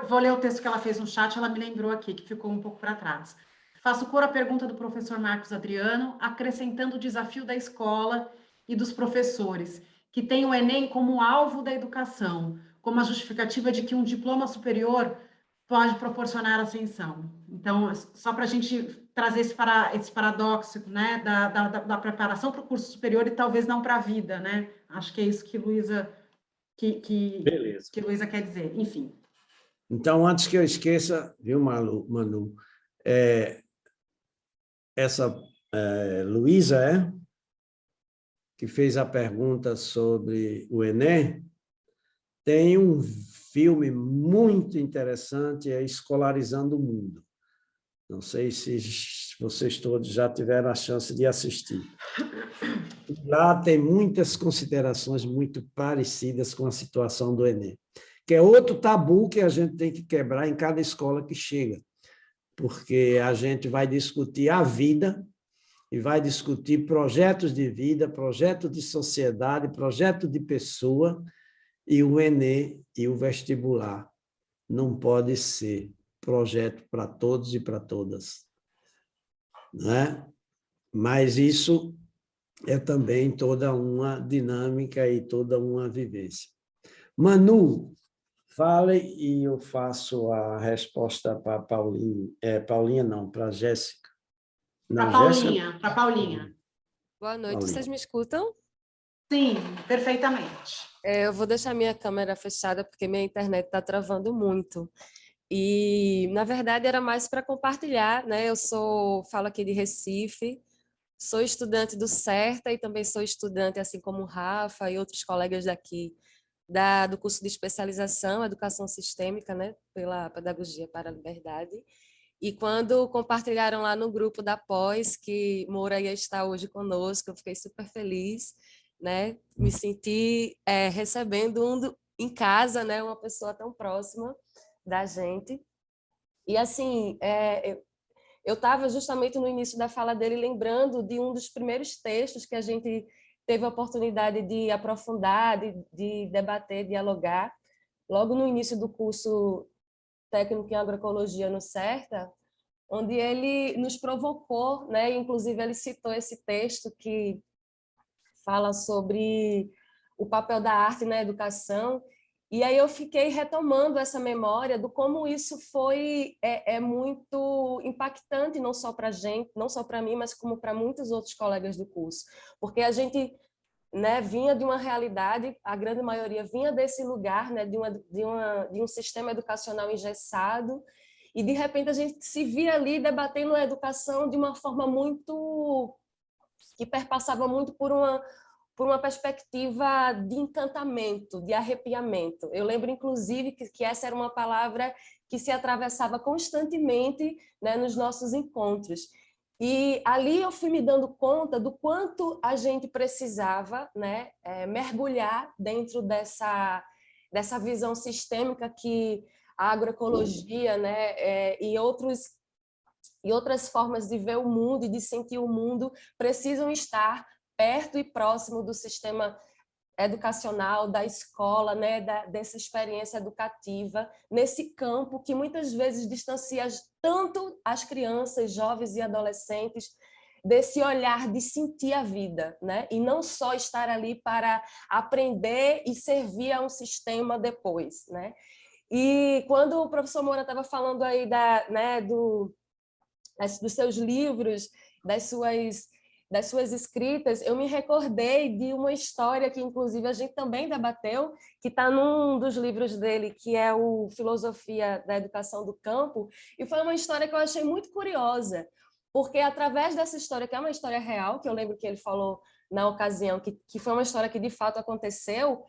vou ler o texto que ela fez no chat, ela me lembrou aqui, que ficou um pouco para trás. Faço cor à pergunta do professor Marcos Adriano, acrescentando o desafio da escola e dos professores, que tem o Enem como alvo da educação, como a justificativa de que um diploma superior pode proporcionar ascensão. Então, só para a gente trazer esse paradoxo, né, da preparação para o curso superior e talvez não para a vida, né? Acho que é isso que Luísa Luísa quer dizer. Enfim. Então, antes que eu esqueça, viu, Manu? Essa Luísa, que fez a pergunta sobre o Enem, tem um filme muito interessante, é Escolarizando o Mundo. Não sei se vocês todos já tiveram a chance de assistir. Lá tem muitas considerações muito parecidas com a situação do Enem, que é outro tabu que a gente tem que quebrar em cada escola que chega, porque a gente vai discutir a vida e vai discutir projetos de vida, projeto de sociedade, projeto de pessoa, e o Enem e o vestibular não pode ser projeto para todos e para todas, né? Mas isso é também toda uma dinâmica e toda uma vivência. Manu, fale e eu faço a resposta para Paulinha. Paulinha não, para Jéssica. Para Paulinha, para Paulinha. Boa noite, Paulinha. Vocês me escutam? Sim, perfeitamente. Eu vou deixar minha câmera fechada porque minha internet está travando muito. E, na verdade, era mais para compartilhar, né? Eu falo aqui de Recife, sou estudante do CERTA e também sou estudante, assim como o Rafa e outros colegas daqui, do curso de especialização, Educação Sistêmica, né? Pela Pedagogia para a Liberdade. E quando compartilharam lá no grupo da pós que Moura ia estar hoje conosco, eu fiquei super feliz, né? Me senti recebendo em casa, né? Uma pessoa tão próxima da gente. E assim, eu estava justamente no início da fala dele lembrando de um dos primeiros textos que a gente teve a oportunidade de aprofundar, de debater, dialogar, logo no início do curso técnico em agroecologia no CERTA, onde ele nos provocou, né? Inclusive ele citou esse texto que fala sobre o papel da arte na educação, e aí eu fiquei retomando essa memória do como isso foi muito impactante, não só para a gente, não só para mim, mas como para muitos outros colegas do curso, porque a gente, né, vinha de uma realidade, a grande maioria vinha desse lugar, né, de um sistema educacional engessado, e de repente a gente se via ali debatendo a educação de uma forma muito que perpassava muito por uma perspectiva de encantamento, de arrepiamento. Eu lembro, inclusive, que essa era uma palavra que se atravessava constantemente, né, nos nossos encontros. E ali eu fui me dando conta do quanto a gente precisava, né, mergulhar dentro dessa visão sistêmica que a agroecologia, né, e outras formas de ver o mundo e de sentir o mundo precisam estar perto e próximo do sistema educacional, da escola, né, dessa experiência educativa, nesse campo que muitas vezes distancia tanto as crianças, jovens e adolescentes desse olhar de sentir a vida, né? E não só estar ali para aprender e servir a um sistema depois, né? E quando o professor Moura estava falando aí dos seus livros, das suas escritas, eu me recordei de uma história que, inclusive, a gente também debateu, que está num dos livros dele, que é o Filosofia da Educação do Campo, e foi uma história que eu achei muito curiosa, porque através dessa história, que é uma história real, que eu lembro que ele falou na ocasião, que foi uma história que de fato aconteceu,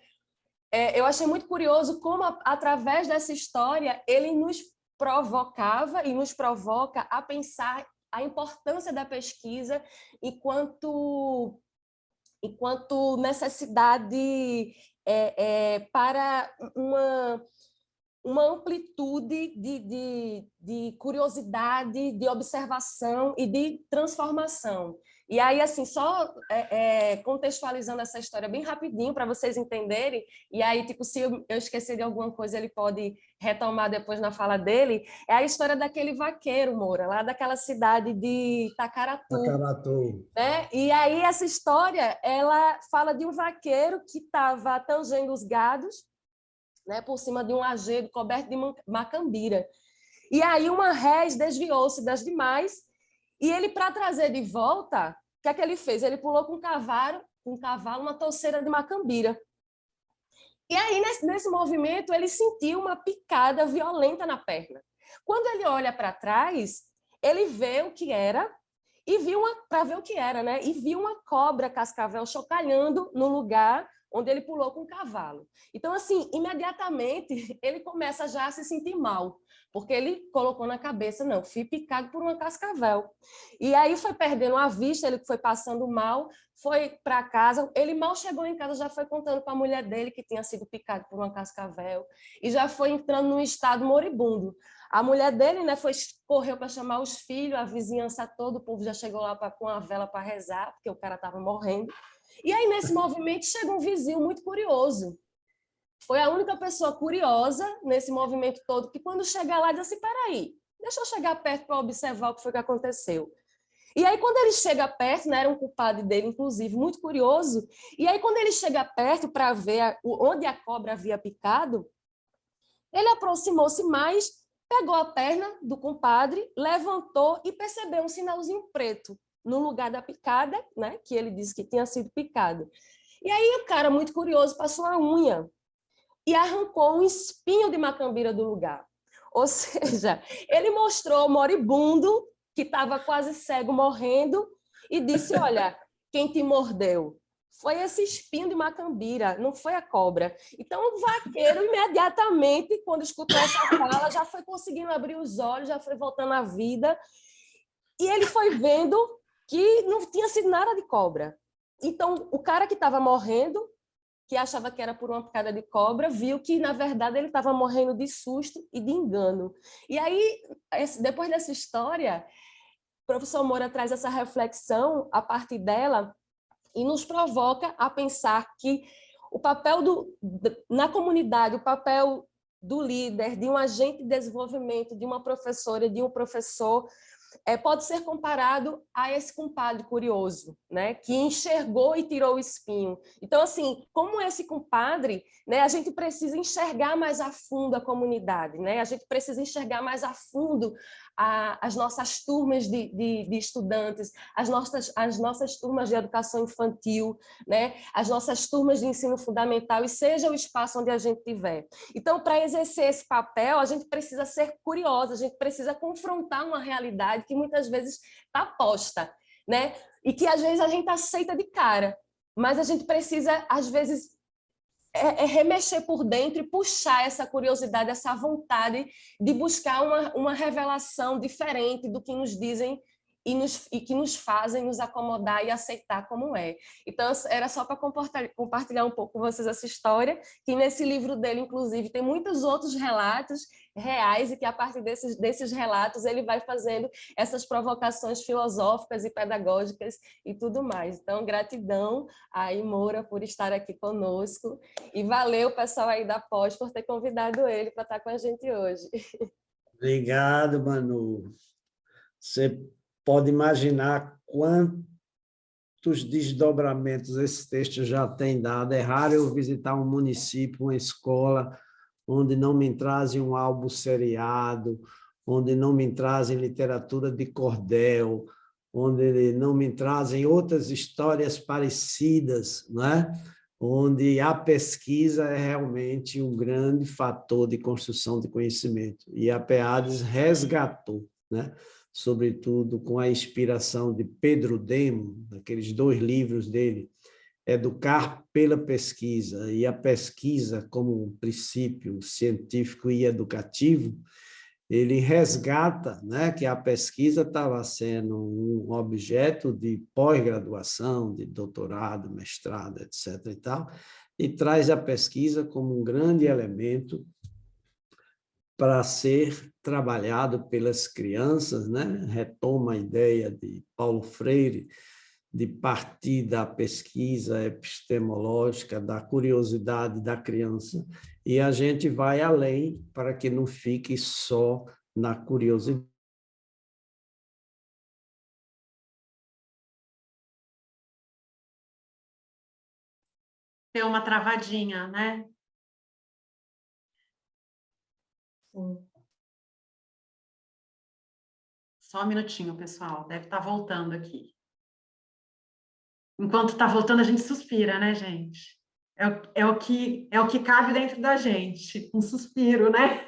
eu achei muito curioso como, através dessa história, ele nos provocava e nos provoca a pensar a importância da pesquisa enquanto necessidade para uma amplitude de curiosidade, de observação e de transformação. E aí, assim, só contextualizando essa história bem rapidinho para vocês entenderem, e aí, tipo, se eu esquecer de alguma coisa, ele pode retomar depois na fala dele, é a história daquele vaqueiro, Moura, lá daquela cidade de Tacaratu. Né? E aí, essa história, ela fala de um vaqueiro que estava tangendo os gados, né, por cima de um ajedo coberto de macambira. E aí uma res desviou-se das demais, e ele, para trazer de volta, o que é que ele fez? Ele pulou com um cavalo uma touceira de macambira. E aí, nesse movimento, ele sentiu uma picada violenta na perna. Quando ele olha para trás, ele vê o que era, e viu uma cobra cascavel chocalhando no lugar onde ele pulou com o cavalo. Então, assim, imediatamente, ele começa já a se sentir mal, porque ele colocou na cabeça, não, fui picado por uma cascavel. E aí foi perdendo a vista, ele foi passando mal, foi para casa, ele mal chegou em casa, já foi contando para a mulher dele que tinha sido picado por uma cascavel, e já foi entrando num estado moribundo. A mulher dele, né, correu para chamar os filhos, a vizinhança toda, o povo já chegou lá com a vela para rezar, porque o cara estava morrendo. E aí, nesse movimento, chega um vizinho muito curioso. Foi a única pessoa curiosa nesse movimento todo, que quando chega lá, diz assim, peraí, deixa eu chegar perto para observar o que foi que aconteceu. E aí, quando ele chega perto, né, era um culpado dele, inclusive, muito curioso, e aí, quando ele chega perto para ver onde a cobra havia picado, ele aproximou-se mais, pegou a perna do compadre, levantou e percebeu um sinalzinho preto no lugar da picada, né, que ele disse que tinha sido picado. E aí o cara, muito curioso, passou a unha e arrancou um espinho de macambira do lugar. Ou seja, ele mostrou o moribundo, que estava quase cego, morrendo, e disse, olha, quem te mordeu? Foi esse espinho de macambira, não foi a cobra. Então, o vaqueiro, imediatamente, quando escutou essa fala, já foi conseguindo abrir os olhos, já foi voltando à vida, e ele foi vendo que não tinha sido nada de cobra. Então, o cara que estava morrendo, que achava que era por uma picada de cobra, viu que, na verdade, ele estava morrendo de susto e de engano. E aí, depois dessa história, o professor Moura traz essa reflexão a partir dela e nos provoca a pensar que o papel na comunidade, o papel do líder, de um agente de desenvolvimento, de uma professora, de um professor, pode ser comparado a esse compadre curioso, né, que enxergou e tirou o espinho. Então, assim, como esse compadre, né, a gente precisa enxergar mais a fundo a comunidade, né, a gente precisa enxergar mais a fundo as nossas turmas de estudantes, as nossas turmas de educação infantil, né, as nossas turmas de ensino fundamental, e seja o espaço onde a gente estiver. Então, para exercer esse papel, a gente precisa ser curiosa, a gente precisa confrontar uma realidade que muitas vezes está posta, né? E que às vezes a gente aceita de cara, mas a gente precisa, às vezes, remexer por dentro e puxar essa curiosidade, essa vontade de buscar uma revelação diferente do que nos dizem e que nos fazem nos acomodar e aceitar como é. Então, era só para compartilhar um pouco com vocês essa história, que nesse livro dele, inclusive, tem muitos outros relatos reais, e que a partir desses relatos ele vai fazendo essas provocações filosóficas e pedagógicas e tudo mais. Então, gratidão aí, Moura, por estar aqui conosco, e valeu, pessoal aí da Pós, por ter convidado ele para estar com a gente hoje. Obrigado, Manu. Você pode imaginar quantos desdobramentos esse texto já tem dado. É raro eu visitar um município, uma escola, onde não me trazem um álbum seriado, onde não me trazem literatura de cordel, onde não me trazem outras histórias parecidas, né? Onde a pesquisa é realmente um grande fator de construção de conhecimento. E a PEADES resgatou, né? Sobretudo com a inspiração de Pedro Demo, naqueles 2 livros dele, Educar pela Pesquisa, e a pesquisa como um princípio científico e educativo, ele resgata, né, que a pesquisa estava sendo um objeto de pós-graduação, de doutorado, mestrado, etc. e tal, e traz a pesquisa como um grande elemento para ser trabalhado pelas crianças, né? Retoma a ideia de Paulo Freire de partir da pesquisa epistemológica, da curiosidade da criança, e a gente vai além para que não fique só na curiosidade. Ter uma travadinha, né? Só um minutinho, pessoal. Deve estar voltando aqui. Enquanto está voltando, a gente suspira, né, gente? É o que cabe dentro da gente, um suspiro, né?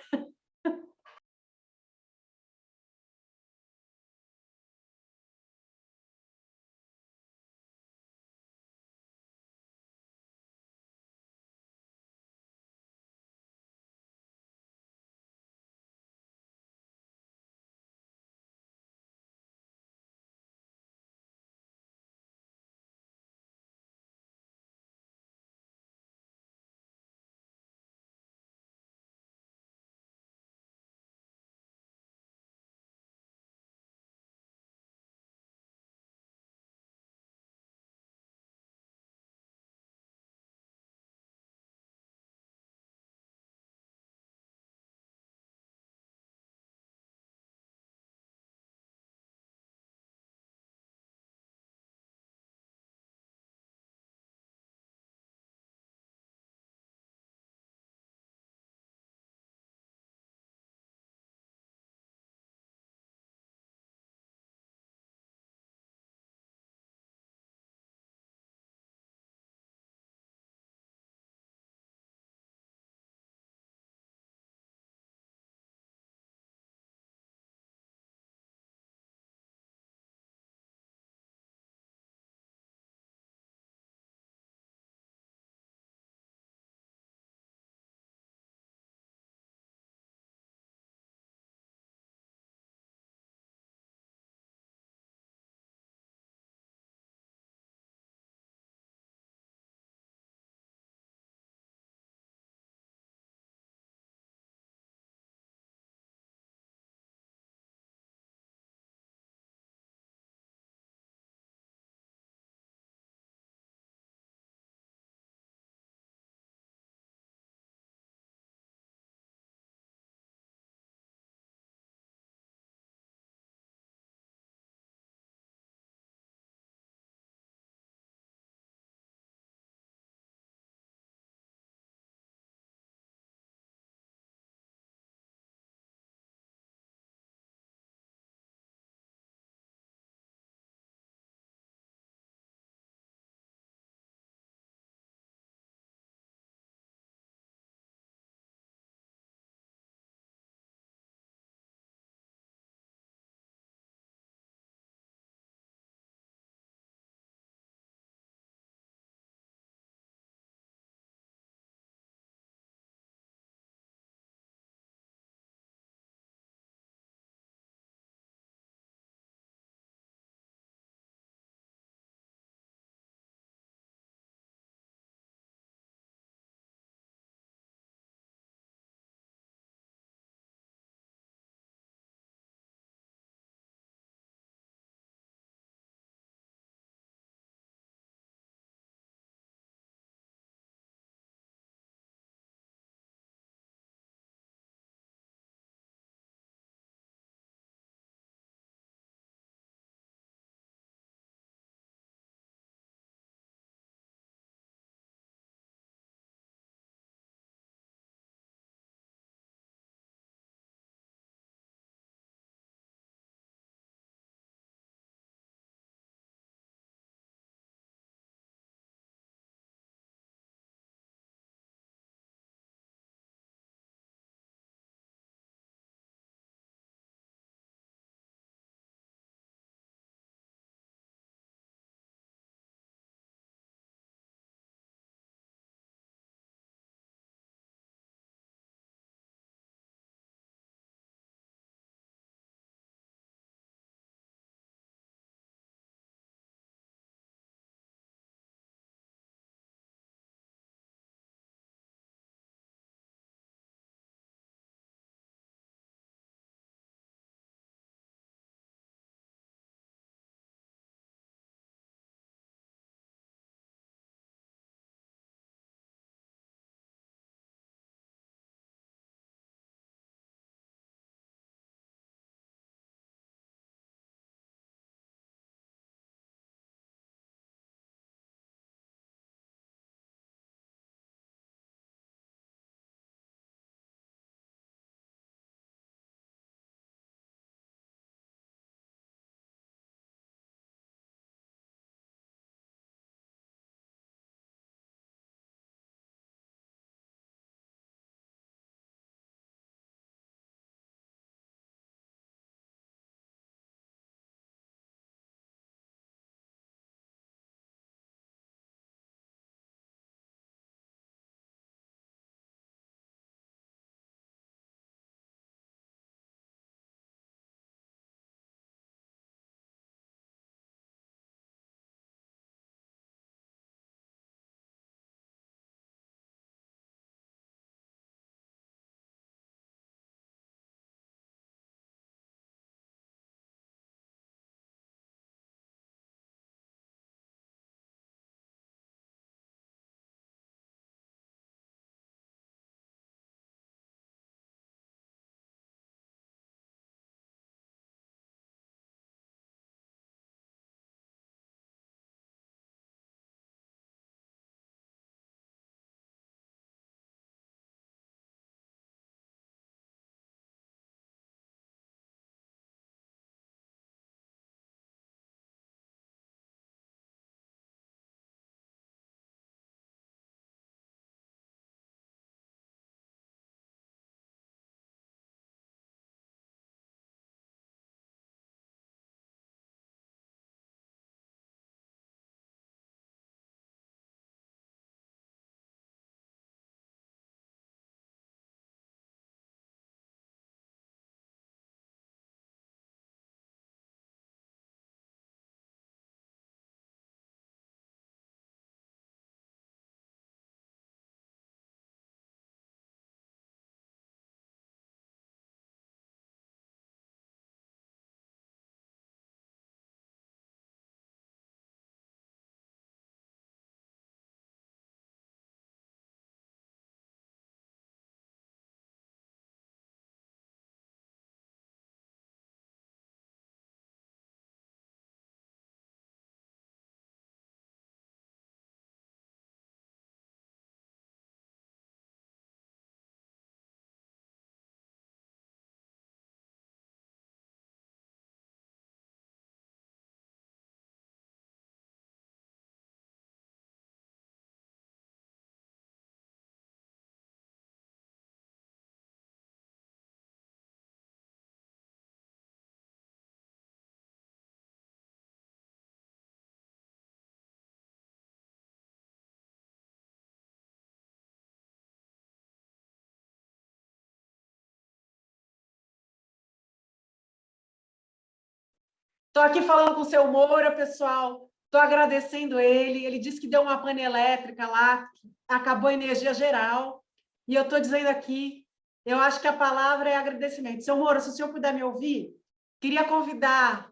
Estou aqui falando com o seu Moura, pessoal. Estou agradecendo ele. Ele disse que deu uma pane elétrica lá, acabou a energia geral. E eu estou dizendo aqui, eu acho que a palavra é agradecimento. Seu Moura, se o senhor puder me ouvir, queria convidar.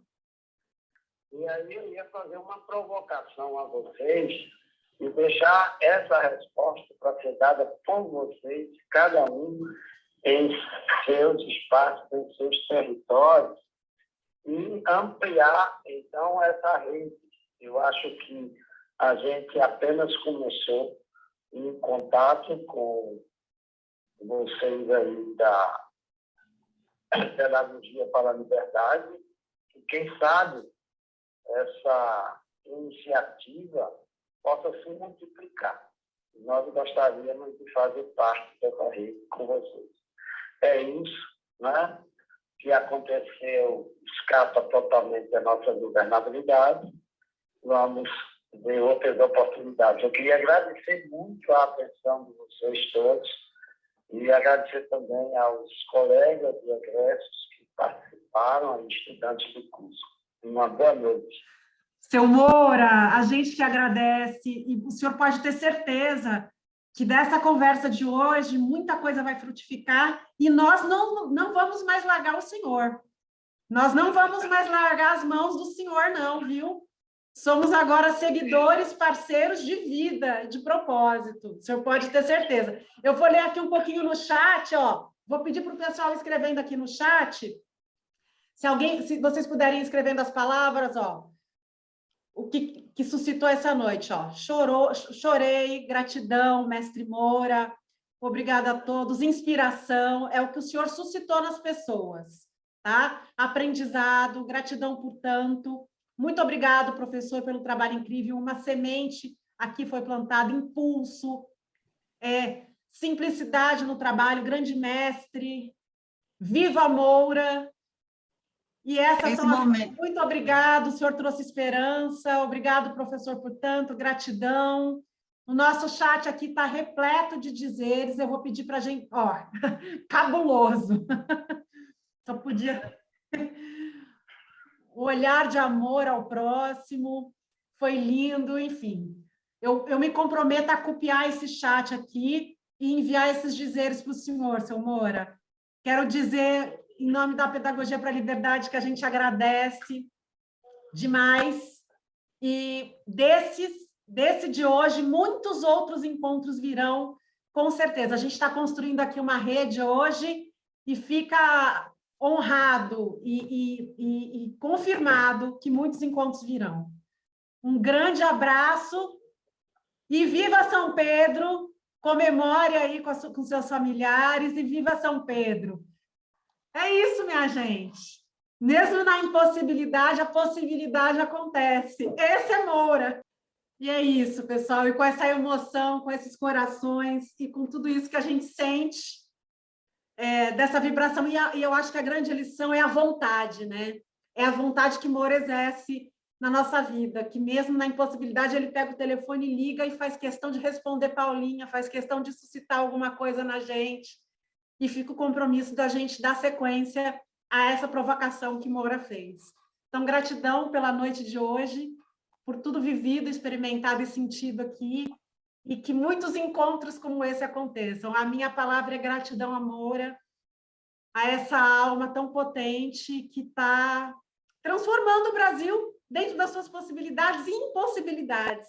E aí eu ia fazer uma provocação a vocês e deixar essa resposta para ser dada por vocês, cada um em seus espaços, em seus territórios, e ampliar, então, essa rede. Eu acho que a gente apenas começou em contato com vocês aí da Pedagogia para a Liberdade, e quem sabe essa iniciativa possa se multiplicar. Nós gostaríamos de fazer parte dessa rede com vocês. É isso, né, que aconteceu, escapa totalmente da nossa governabilidade. Vamos ver outras oportunidades. Eu queria agradecer muito a atenção de vocês todos e agradecer também aos colegas e egressos que participaram, estudantes do curso. Uma boa noite. Seu Moura, a gente que agradece, e o senhor pode ter certeza que dessa conversa de hoje muita coisa vai frutificar e nós não vamos mais largar o senhor. Nós não vamos mais largar as mãos do senhor, não, viu? Somos agora seguidores, parceiros de vida, de propósito. O senhor pode ter certeza. Eu vou ler aqui um pouquinho no chat, ó. Vou pedir para o pessoal escrevendo aqui no chat. Se vocês puderem escrevendo as palavras, ó. O que suscitou essa noite, ó. Chorei, gratidão, mestre Moura. Obrigada a todos. Inspiração é o que o senhor suscitou nas pessoas, tá? Aprendizado, gratidão por tanto. Muito obrigado, professor, pelo trabalho incrível. Uma semente aqui foi plantada, impulso, simplicidade no trabalho, grande mestre. Viva Moura! E essas são as... Muito obrigado, o senhor trouxe esperança. Obrigado, professor, por tanto, gratidão. O nosso chat aqui está repleto de dizeres. Eu vou pedir para a gente... Ó, cabuloso. Só podia... O olhar de amor ao próximo, foi lindo, enfim. Eu me comprometo a copiar esse chat aqui e enviar esses dizeres para o senhor, seu Moura. Quero dizer, em nome da Pedagogia para a Liberdade, que a gente agradece demais. E desse de hoje, muitos outros encontros virão, com certeza. A gente está construindo aqui uma rede hoje e fica... honrado e confirmado que muitos encontros virão. Um grande abraço e viva São Pedro, comemore aí com seus familiares e viva São Pedro. É isso, minha gente. Mesmo na impossibilidade, a possibilidade acontece. Esse é Moura. E é isso, pessoal. E com essa emoção, com esses corações e com tudo isso que a gente sente, dessa vibração, e eu acho que a grande lição é a vontade, né? É a vontade que Moura exerce na nossa vida, que mesmo na impossibilidade ele pega o telefone, liga e faz questão de responder Paulinha, faz questão de suscitar alguma coisa na gente, e fica o compromisso da gente dar sequência a essa provocação que Moura fez. Então, gratidão pela noite de hoje, por tudo vivido, experimentado e sentido aqui, e que muitos encontros como esse aconteçam. A minha palavra é gratidão a Moura, a essa alma tão potente que está transformando o Brasil dentro das suas possibilidades e impossibilidades.